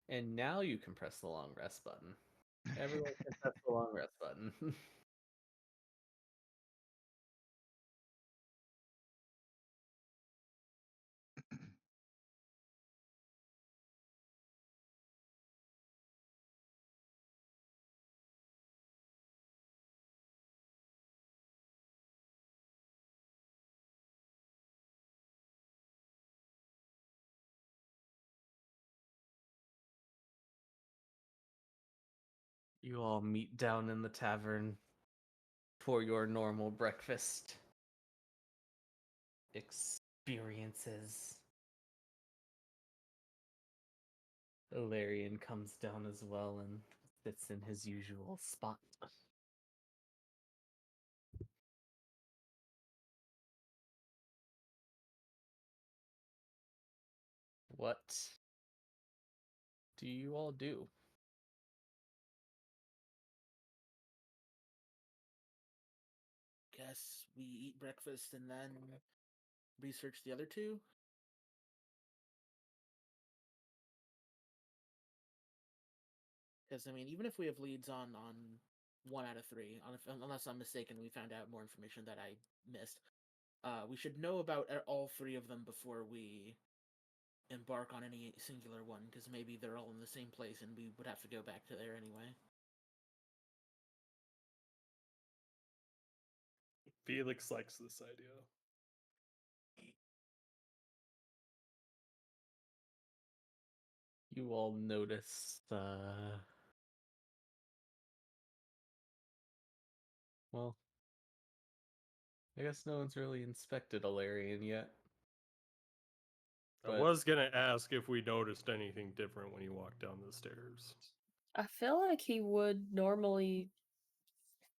And now you can press the long rest button. Everyone can press the long rest button. You all meet down in the tavern for your normal breakfast experiences. Ilarion comes down as well and sits in his usual spot. What do you all do? Guess we eat breakfast and then research the other two. Because I mean, even if we have leads on 1 out of 3, unless I'm mistaken, we found out more information that I missed. We should know about all 3 of them before we embark on any singular one, because maybe they're all in the same place and we would have to go back to there anyway. Felix likes this idea. You all notice well, I guess no one's really inspected Alarian yet. I But was gonna ask if we noticed anything different when you walked down the stairs. I feel like he would normally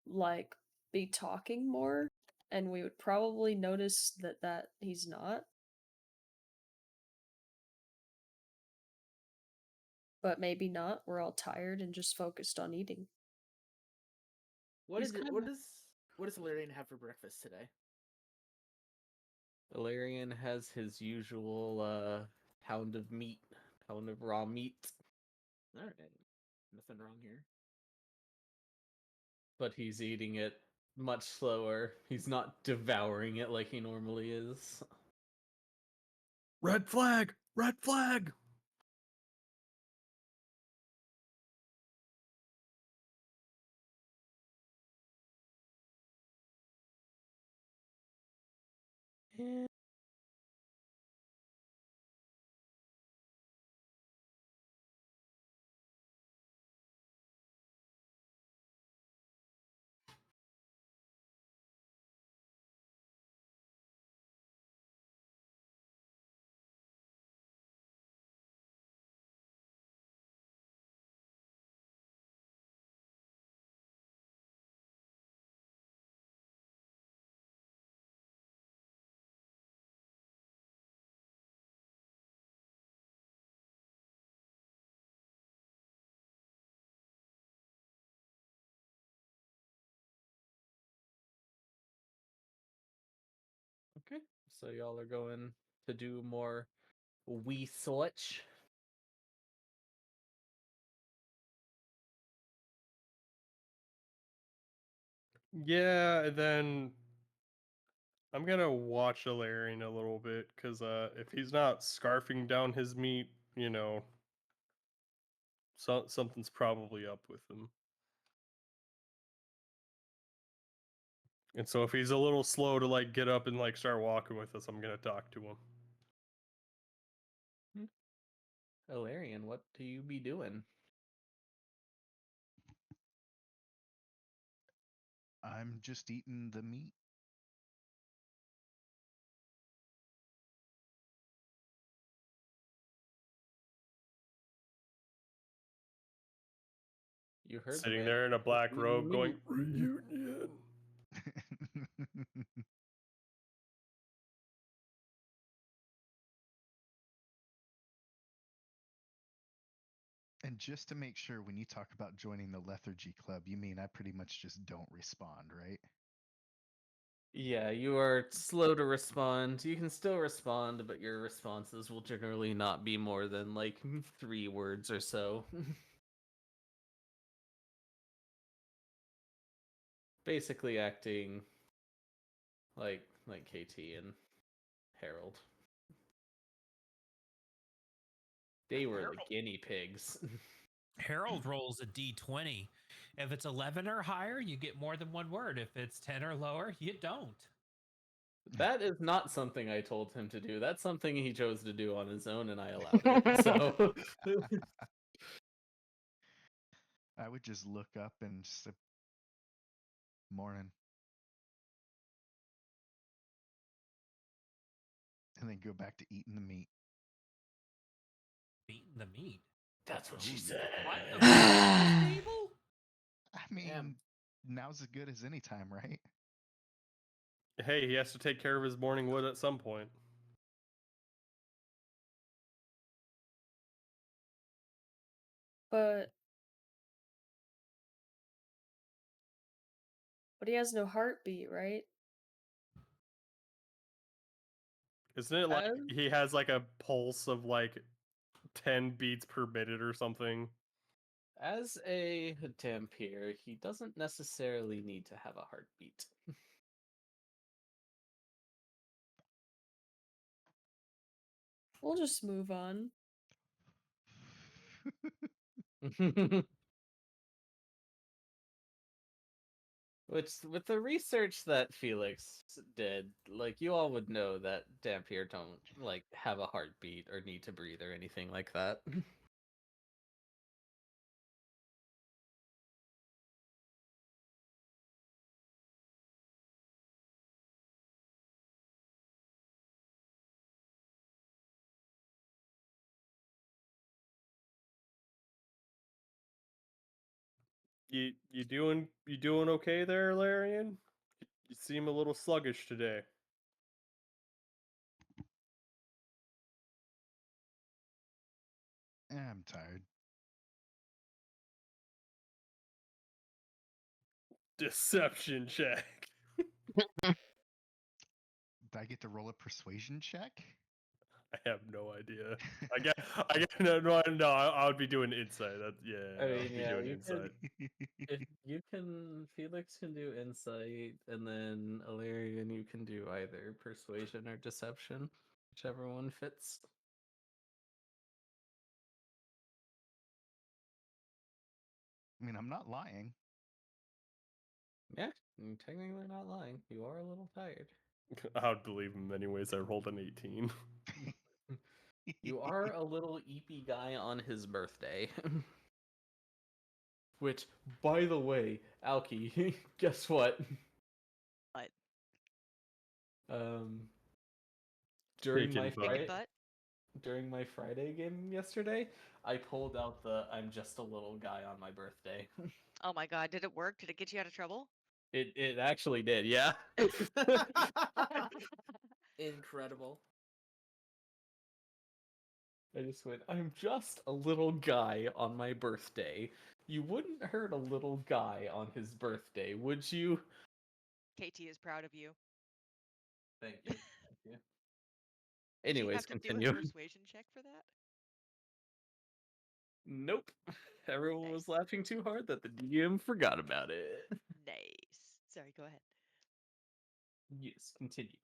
like be talking more, and we would probably notice that he's not. But maybe not. We're all tired and just focused on eating. What he's is it? kinda- What does Valerian have for breakfast today? Alarian has his usual pound of meat, pound of raw meat, All right, nothing wrong here. but he's eating it much slower. He's not devouring it like he normally is. Red flag! Red flag! Yeah. Okay, so y'all are going to do more research. Yeah, and then I'm gonna watch Alarian a little bit, because if he's not scarfing down his meat, something's probably up with him. And so if he's a little slow to like get up and like start walking with us, I'm gonna talk to him. Alarian, what do you be doing? I'm just eating the meat. You heard the Sitting man. there in a black Eating robe going, meat. reunion. And just to make sure, when you talk about joining the lethargy club, you mean I pretty much just don't respond, right? Yeah, you are slow to respond. You can still respond, but your responses will generally not be more than like 3 words or so. Basically acting like KT and Harold. They were the Harold. guinea pigs. Harold rolls a d20. If it's 11 or higher, you get more than one word. If it's 10 or lower, you don't. That is not something I told him to do. That's something he chose to do on his own, and I allowed it. So, I would just look up and just say, morning. And then go back to eating the meat. Beating the meat. that's what she Ooh, said. What the breakfast table? I mean, Damn. now's as good as any time, right? Hey, he has to take care of his morning wood at some point. But he has no heartbeat, right? Isn't it like Um, he has like a pulse of like 10 beats per minute or something? As a Dampier, he doesn't necessarily need to have a heartbeat. we'll just move on. Which, with the research that Felix did, like, you all would know that Dampier don't, like, have a heartbeat or need to breathe or anything like that. You doing okay there, Larian? You seem a little sluggish today. I'm tired. Deception check. Do I get to roll a persuasion check? I have no idea. I get no. I would be doing insight. That yeah, I I mean, would be yeah, doing you could. insight. If you can, Felix can do insight, and then Illyrian, you can do either persuasion or deception, whichever one fits. I mean, I'm not lying. Yeah, you're technically not lying. You are a little tired. I would believe him anyways. I rolled an 18. You are a little eepy guy on his birthday. Which, by the way, Alki, guess what? What? Um, during Kicking my butt. Kicking Friday, butt? during my Friday game yesterday, I pulled out the "I'm just a little guy on my birthday." Oh my god, did it work? Did it get you out of trouble? It actually did, yeah. Incredible. I just went, "I'm just a little guy on my birthday." You wouldn't hurt a little guy on his birthday, would you? KT is proud of you. Thank you. Thank you. Did she Anyways, have to do a continue. persuasion check for that? Nope. Everyone Nice. was laughing too hard that the DM forgot about it. Nice. Sorry, go ahead. Yes, continue.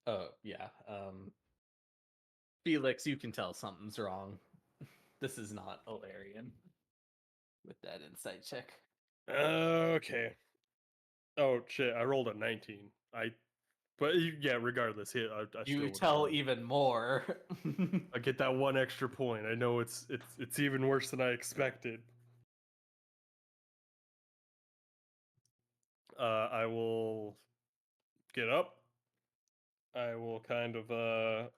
Oh yeah. Felix, you can tell something's wrong. This is not Ilarian with that insight check. Okay. Oh shit! I rolled a 19. Yeah. Regardless, I still You would tell have. even more. I get that one extra point. I know it's even worse than I expected. I will get up. I will kind of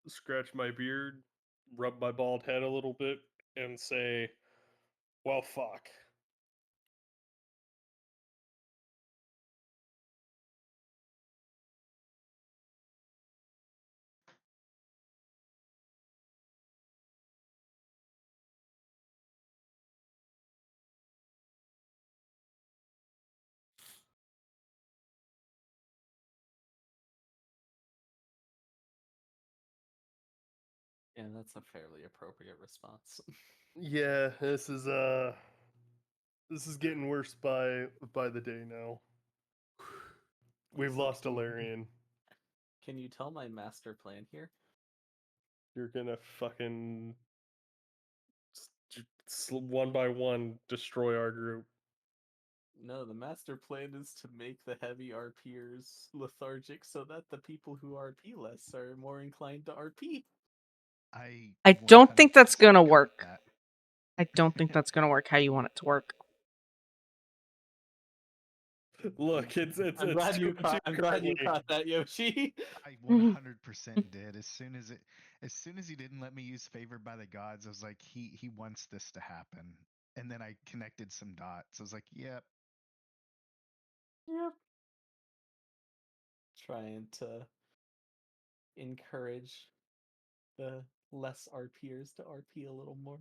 scratch my beard, rub my bald head a little bit, and say, "Well, fuck." Yeah, that's a fairly appropriate response. Yeah, this is getting worse by the day now. We've So lost Alarian. can you tell my master plan here? You're gonna fucking one by one destroy our group. No, the master plan is to make the heavy RPers lethargic so that the people who RP less are more inclined to RP. I don't think that's 100% gonna got work. that. I don't think that's gonna work how you want it to work. Look, it's I'm glad you too caught. I'm glad you early. caught that, Yoshi. I 100% did. As soon as he didn't let me use Favored by the Gods, I was like, he wants this to happen. And then I connected some dots. I was like, yep. Yep. Trying to encourage the less RPers to RP a little more.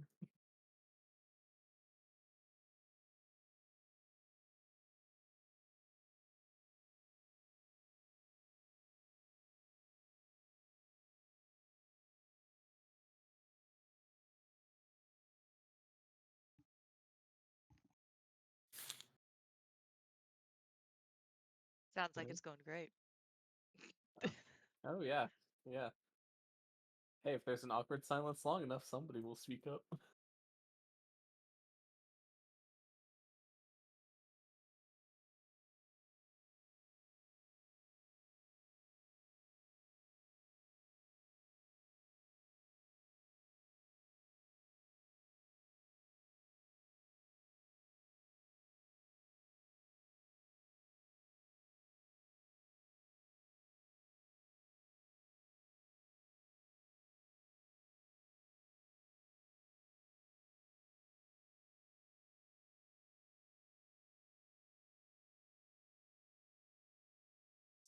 Sounds like Yeah. it's going great. Oh yeah, yeah. Hey, if there's an awkward silence long enough, somebody will speak up.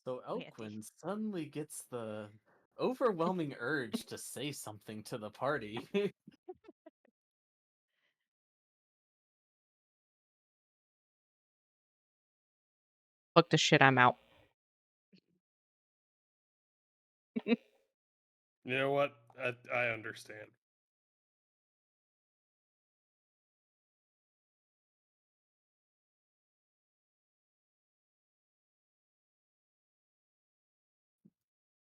So Mandy. Elquin suddenly gets the overwhelming urge to say something to the party. Fuck the shit, I'm out. You know what? I understand.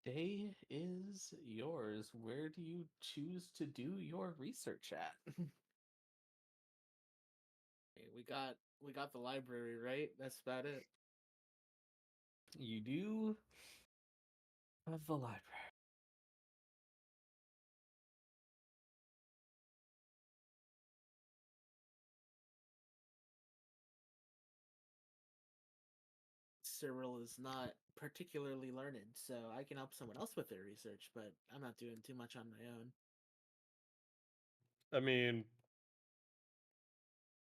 Day is yours. Where do you choose to do your research at? Okay, we got the library, right? That's about it. You do have the library. Cyril is not particularly learned, so I can help someone else with their research, but I'm not doing too much on my own. I mean,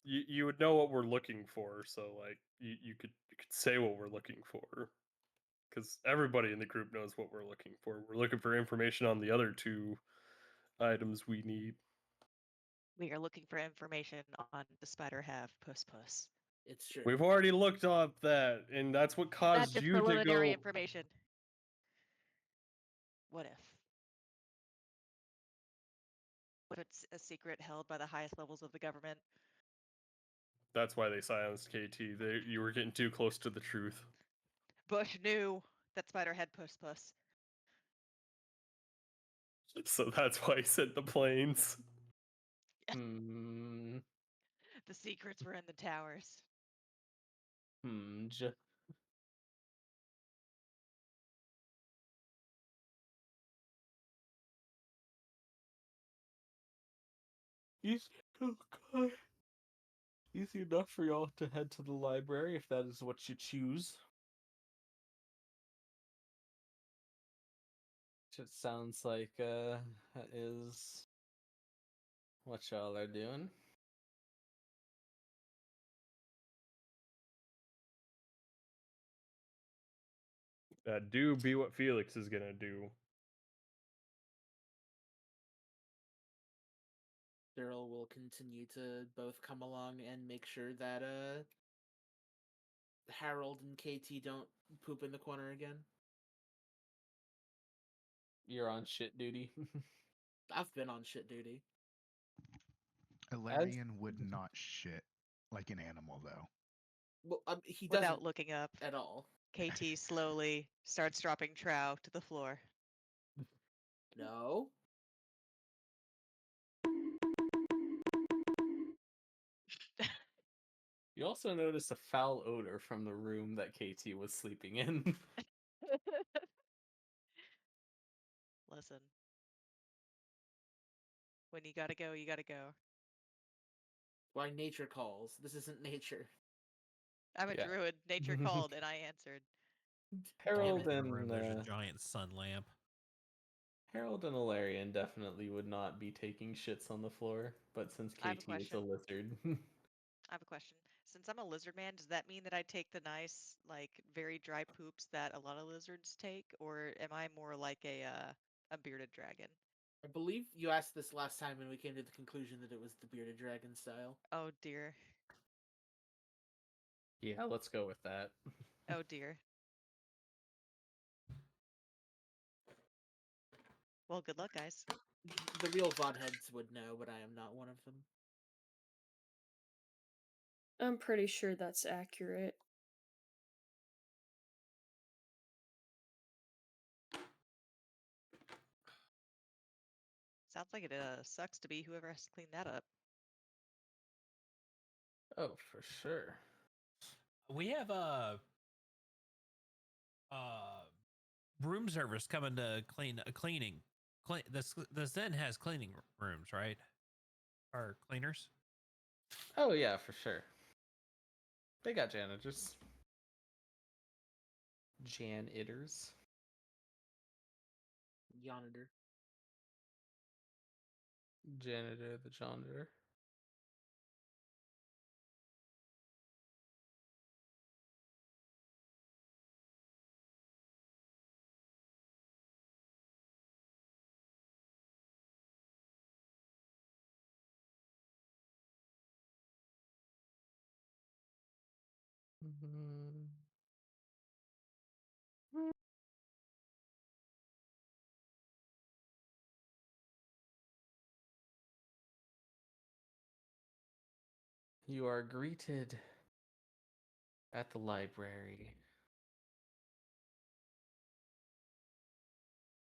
you would know what we're looking for, so like you could say what we're looking for, because everybody in the group knows what we're looking for. We're looking for information on the other two items we need. We are looking for information on the spider have puss puss. It's true. We've already looked up that, and that's what That's caused just you to preliminary go. information. What if? What if it's a secret held by the highest levels of the government? That's why they silenced KT. You were getting too close to the truth. Bush knew that spider had puss puss. So that's why he sent the planes. Hmm. The secrets were in the towers. Hmm. Easy, oh God. Easy enough for y'all to head to the library if that is what you choose. It sounds like that is what y'all are doing. Do be what Felix is gonna do. Cyril will continue to both come along and make sure that Harold and KT don't poop in the corner again. You're on shit duty. I've been on shit duty. Ilarion would not shit like an animal, though. Well, he Without doesn't looking up, at all. KT slowly starts dropping trow to the floor. No. You also notice a foul odor from the room that KT was sleeping in. Listen. When you gotta go, you gotta go. Why nature calls? This isn't nature. I'm a Yeah. druid. Nature called, and I answered. Harold Damn it, or and there's a giant sun lamp. Harold and Ilarion definitely would not be taking shits on the floor, but since I have a KT is a question. lizard, I have a question. Since I'm a lizard man, does that mean that I take the nice, like, very dry poops that a lot of lizards take, or am I more like a bearded dragon? I believe you asked this last time, and we came to the conclusion that it was the bearded dragon style. Oh dear. yeah, let's go with that. Oh dear. Well, good luck, guys. The real Vodheads would know, but I am not one of them. I'm pretty sure that's accurate. Sounds like it sucks to be whoever has to clean that up. Oh, for sure. We have a room service coming to cleaning. The Zen has cleaning rooms, right? Or cleaners. Oh yeah, for sure. They got janitors. Janitors. Yonder. Janitor the janitor. You are greeted at the library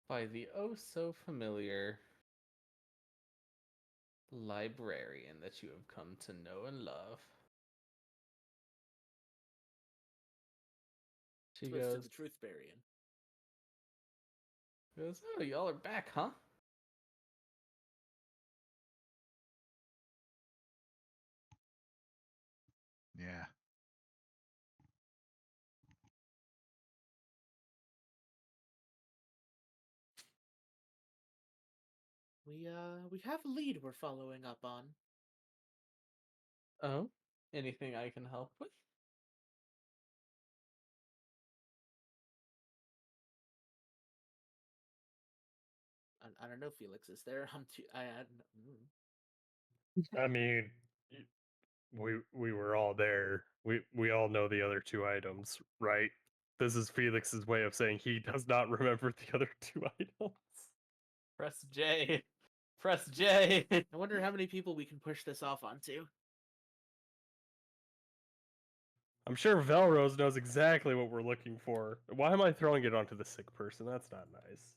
by the oh so familiar librarian that you have come to know and love. She Twisted goes, the Truth Barian. oh, y'all are back, huh? Yeah. We have a lead we're following up on. Oh, anything I can help with? I don't know, Felix. Is there? I'm too. I mean, we were all there. We all know the other two items, right? This is Felix's way of saying he does not remember the other two items. Press J. Press J. I wonder how many people we can push this off onto. I'm sure Velrose knows exactly what we're looking for. Why am I throwing it onto the sick person? That's not nice.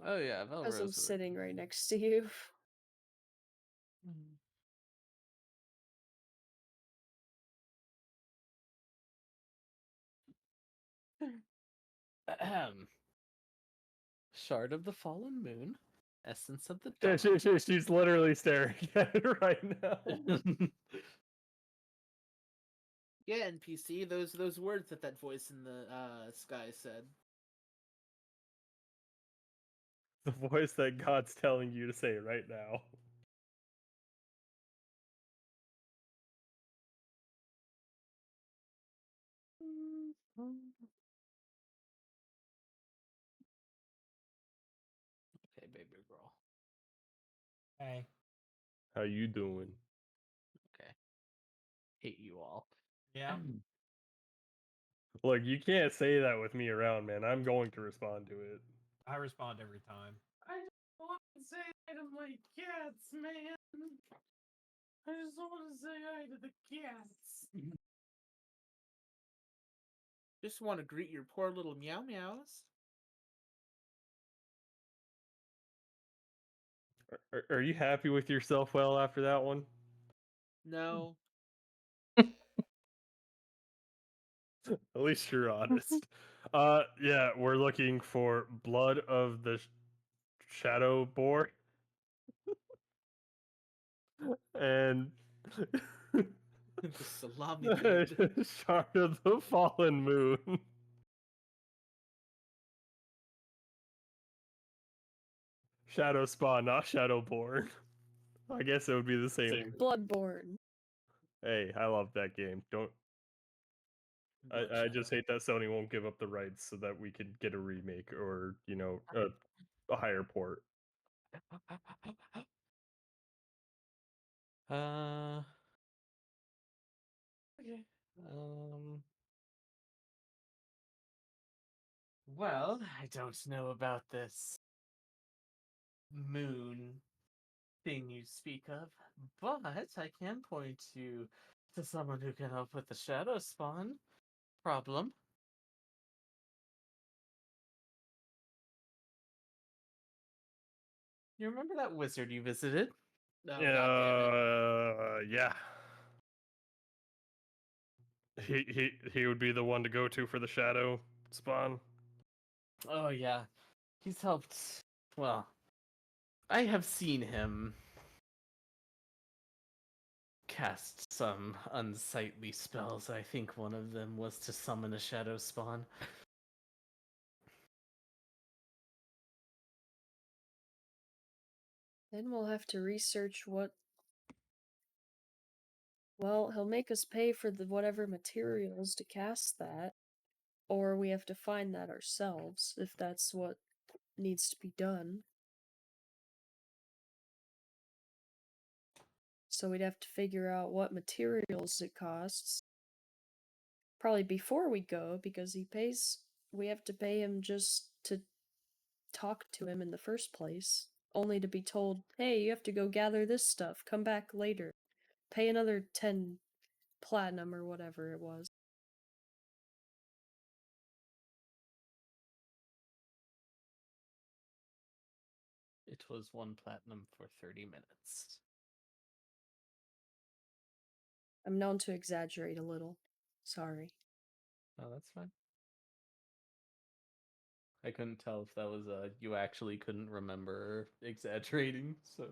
Oh yeah, As I'm Velrose. sitting right next to you. Ahem. Shard of the fallen moon, essence of the Yeah, dawn. she's literally staring at it right now. Yeah, NPC. Those words that voice in the sky said. The voice that God's telling you to say right now. Okay, baby girl. Hey. How you doing? Okay. Hate you all. Yeah. Look, you can't say that with me around, man. I'm going to respond to it. I respond every time. I just want to say hi to my cats, man. I just want to say hi to the cats. Just want to greet your poor little meow meows. Are you happy with yourself, well, after that one? No. At least you're honest. Yeah, we're looking for blood of the shadow boar and The salami dude. shard of the fallen moon. Shadow spawn, not shadowborn. I guess it would be the same. Bloodborne. Hey, I love that game. Don't. I Blood just Shadow. hate that Sony won't give up the rights so that we could get a remake or a higher port. Okay. Well, I don't know about this moon thing you speak of, but I can point you to someone who can help with the shadow spawn problem. You remember that wizard you visited? Oh, God damn it. Yeah. He would be the one to go to for the shadow spawn. Oh yeah, he's helped. Well, I have seen him cast some unsightly spells. I think one of them was to summon a shadow spawn. Then we'll have to research what. Well, he'll make us pay for the whatever materials to cast that, or we have to find that ourselves if that's what needs to be done. So we'd have to figure out what materials it costs probably before we go, because we have to pay him just to talk to him in the first place, only to be told, hey, you have to go gather this stuff, come back later, pay another 10 platinum or whatever it was. It was 1 platinum for 30 minutes. I'm known to exaggerate a little. Sorry. Oh, that's fine. I couldn't tell if that was you actually couldn't remember or exaggerating, so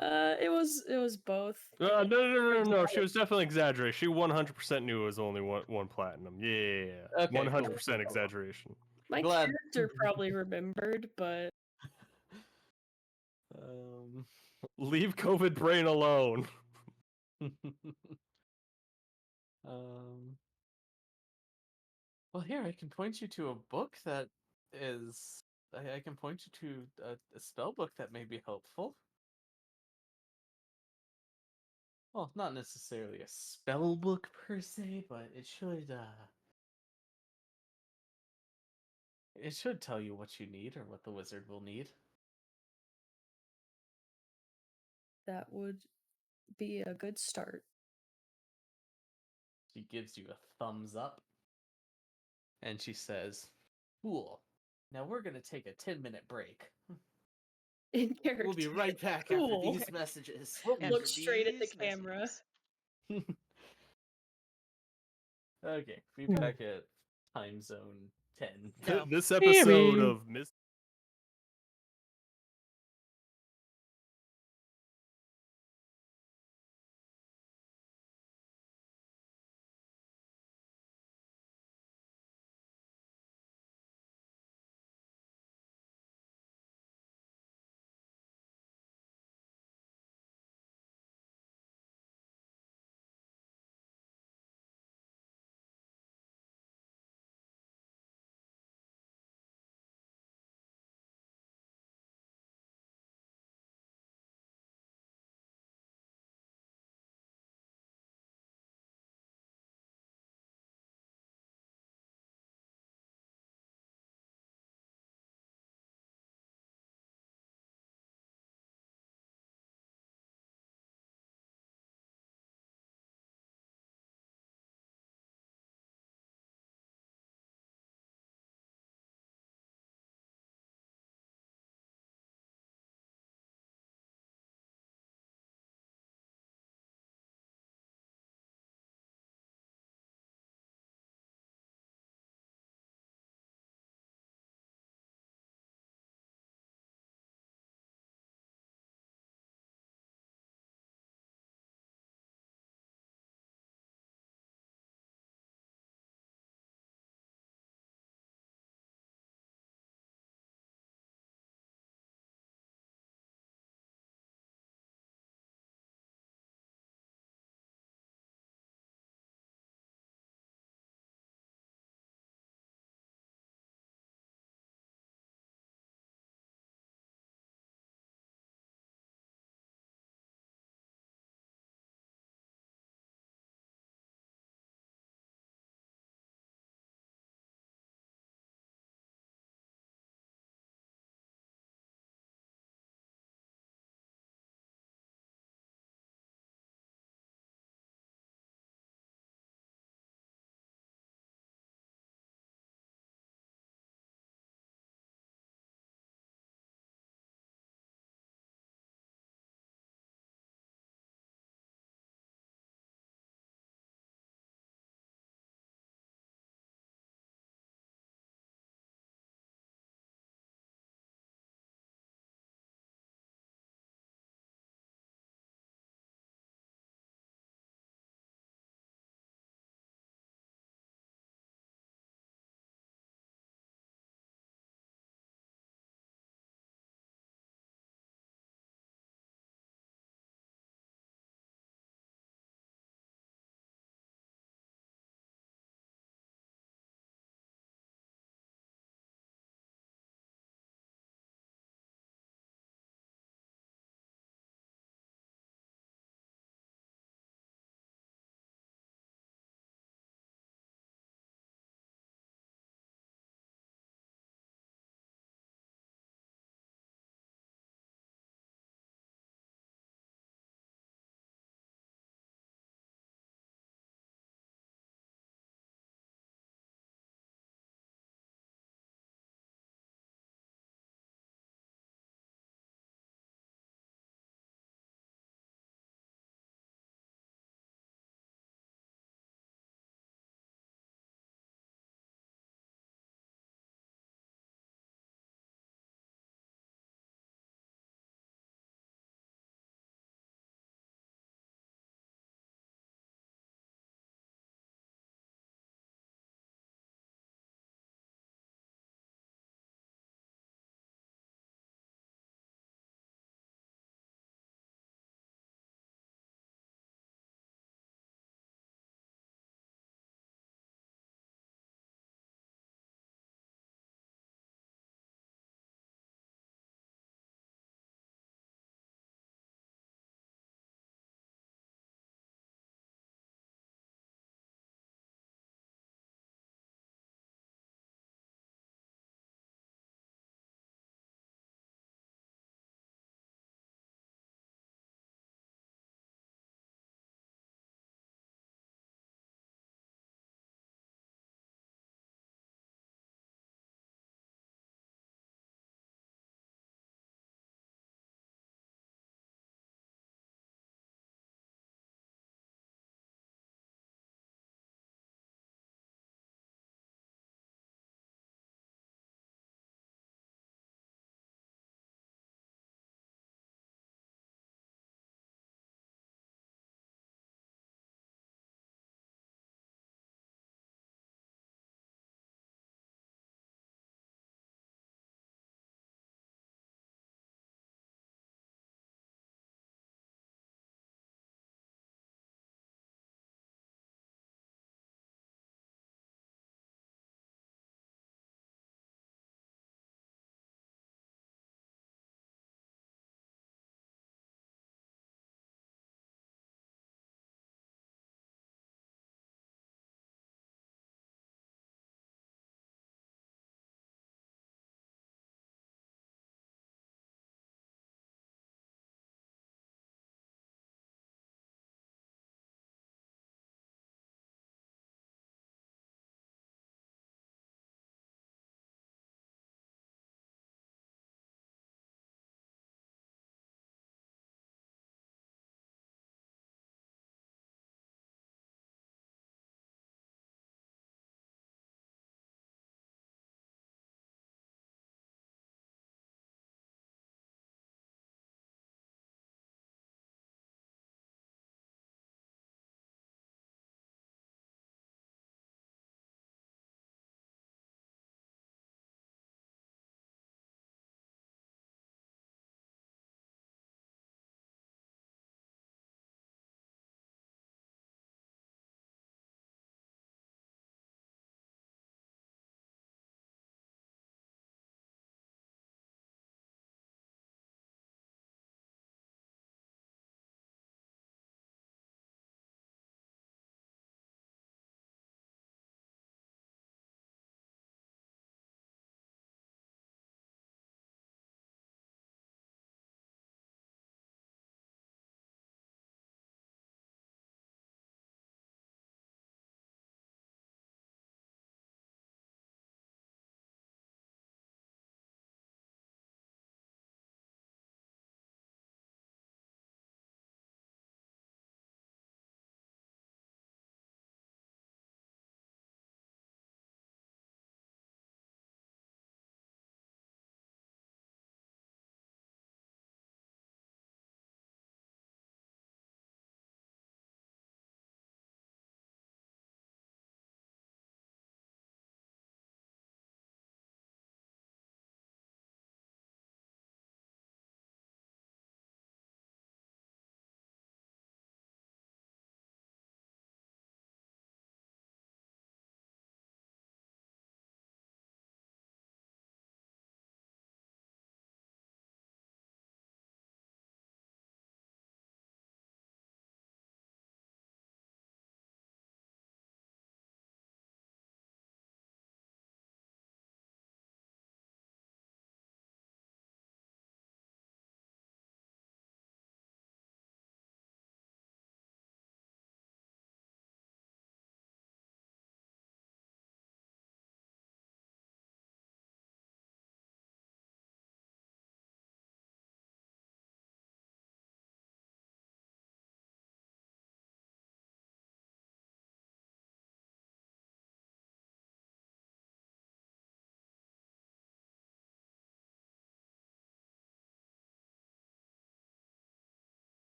It was both. No. She was definitely exaggerating. She 100% knew it was only one platinum. Yeah. Okay, cool. 100% exaggeration. My Glad. character probably remembered, but Leave COVID brain alone. um well, here I can point you to a book that is I can point you to a spell book that may be helpful. Well, not necessarily a spell book per se, but it should tell you what you need or what the wizard will need. that would be a good start. She gives you a thumbs up and she says, "Cool. Now we're going to take a 10-minute break." In character. We'll be right back Cool. after these messages. Look straight at the camera. Okay, be back at time zone 10. No. This episode Maybe. of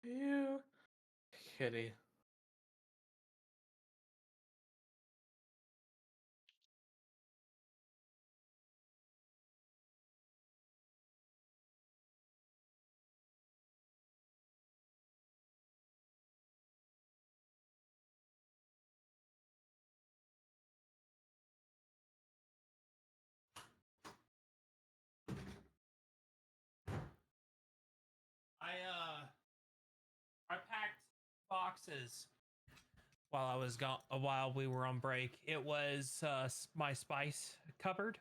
You kitty. I packed boxes while I was gone. While we were on break, it was my spice cupboard,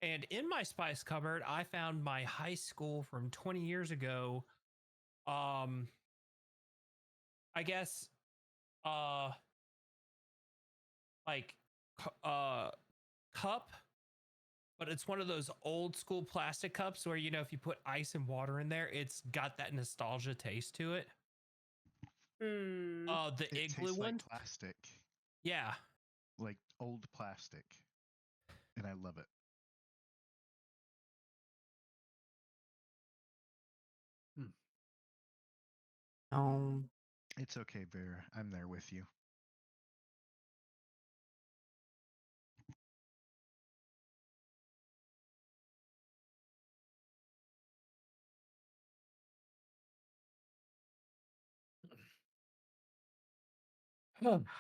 and in my spice cupboard, I found my high school from 20 years ago. Um, I guess, uh, like, cup, but it's one of those old school plastic cups where if you put ice and water in there, it's got that nostalgia taste to it. Hmm. The It igloo tastes one, like plastic, yeah. like old plastic, and I love it. Oh, It's okay, Bear. I'm there with you.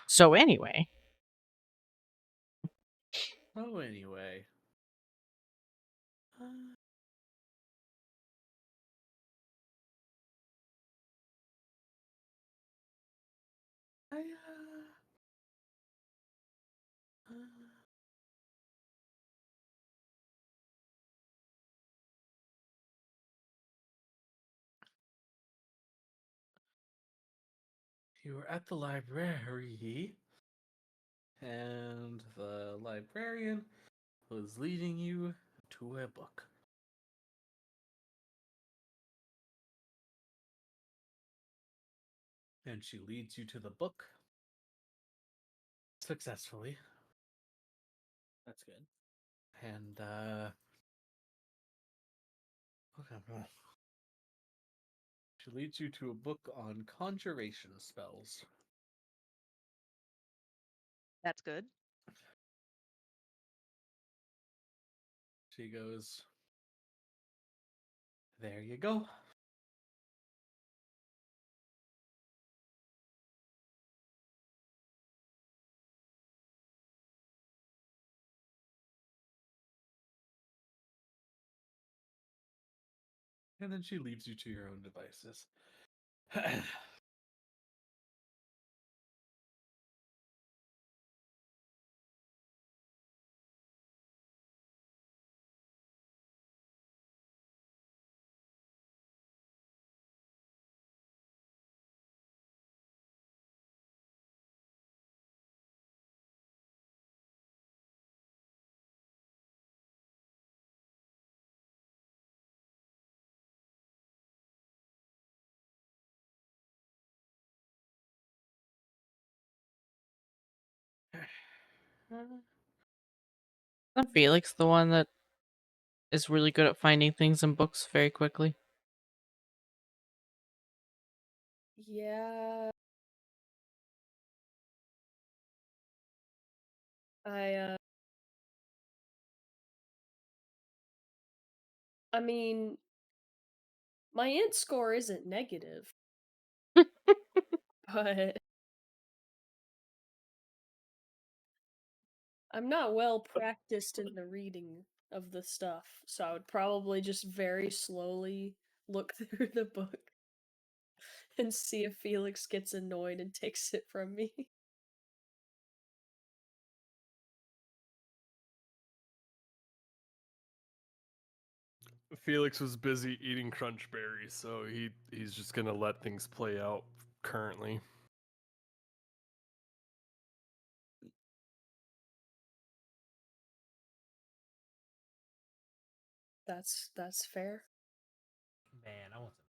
so anyway, Oh, anyway. I, you were at the library, and the librarian was leading you to a book. And she leads you to the book successfully. That's good. And, okay. She leads you to a book on conjuration spells. That's good. She goes, there you go. And then she leaves you to your own devices. isn't Felix the one that is really good at finding things in books very quickly? Yeah. I I mean, my int score isn't negative, but I'm not well practiced in the reading of the stuff, so I would probably just very slowly look through the book and see if Felix gets annoyed and takes it from me. Felix was busy eating crunch berries, so he's just gonna let things play out currently. That's fair. Man, I want some.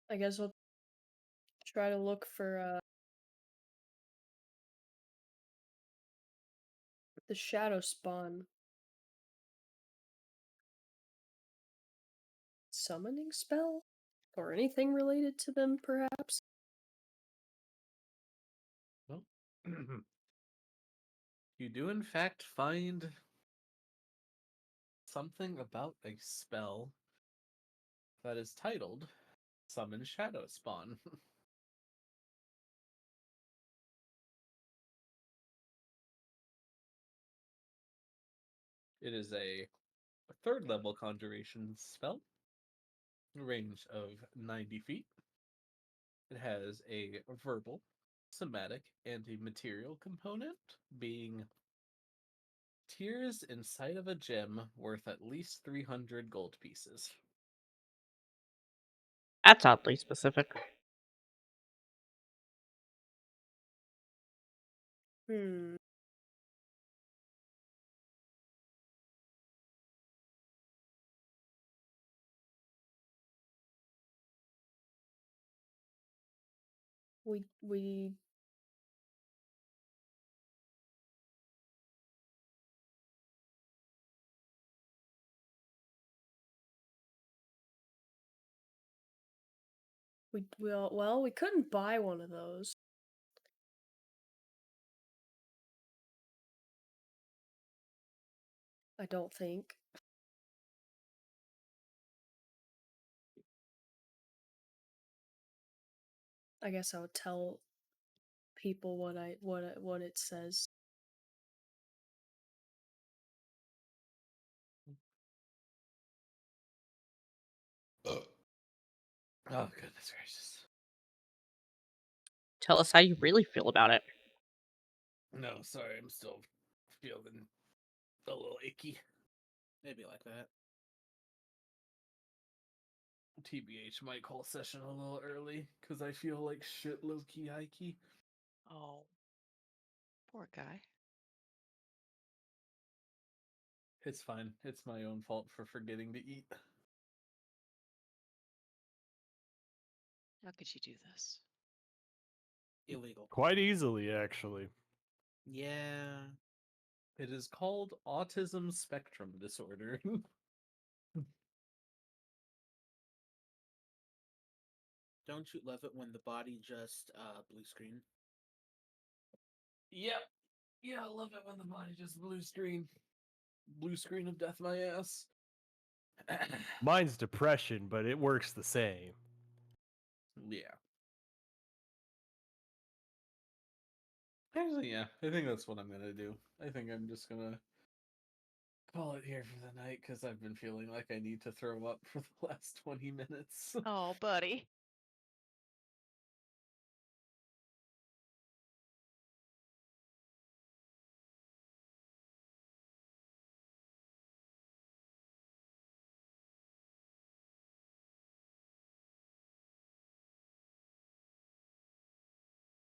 I guess we'll try to look for the shadow spawn. summoning spell? Or anything related to them, perhaps? Well, you do in fact find something about a spell that is titled Summon Shadow Spawn. It is a third level conjuration spell, range of 90 feet. It has a verbal, somatic, and a material component, being tears inside of a gem worth at least 300 gold pieces. That's oddly specific. Hmm. We well, we couldn't buy one of those. I don't think. I guess I would tell people what it says. Oh, goodness gracious. Tell us how you really feel about it. No, sorry, I'm still feeling a little achy. Maybe like that. TBH, might call session a little early, because I feel like shit low-key hikey. Oh, poor guy. It's fine. It's my own fault for forgetting to eat. How could you do this? Illegal. Quite easily, actually. Yeah. It is called autism spectrum disorder. Don't you love it when the body just blue screen? Yep. Yeah, I love it when the body just blue screen. Blue screen of death my ass. Mine's depression, but it works the same. Yeah. Actually, yeah, I think that's what I'm gonna do. I think I'm just gonna call it here for the night, because I've been feeling like I need to throw up for the last 20 minutes. Oh, buddy.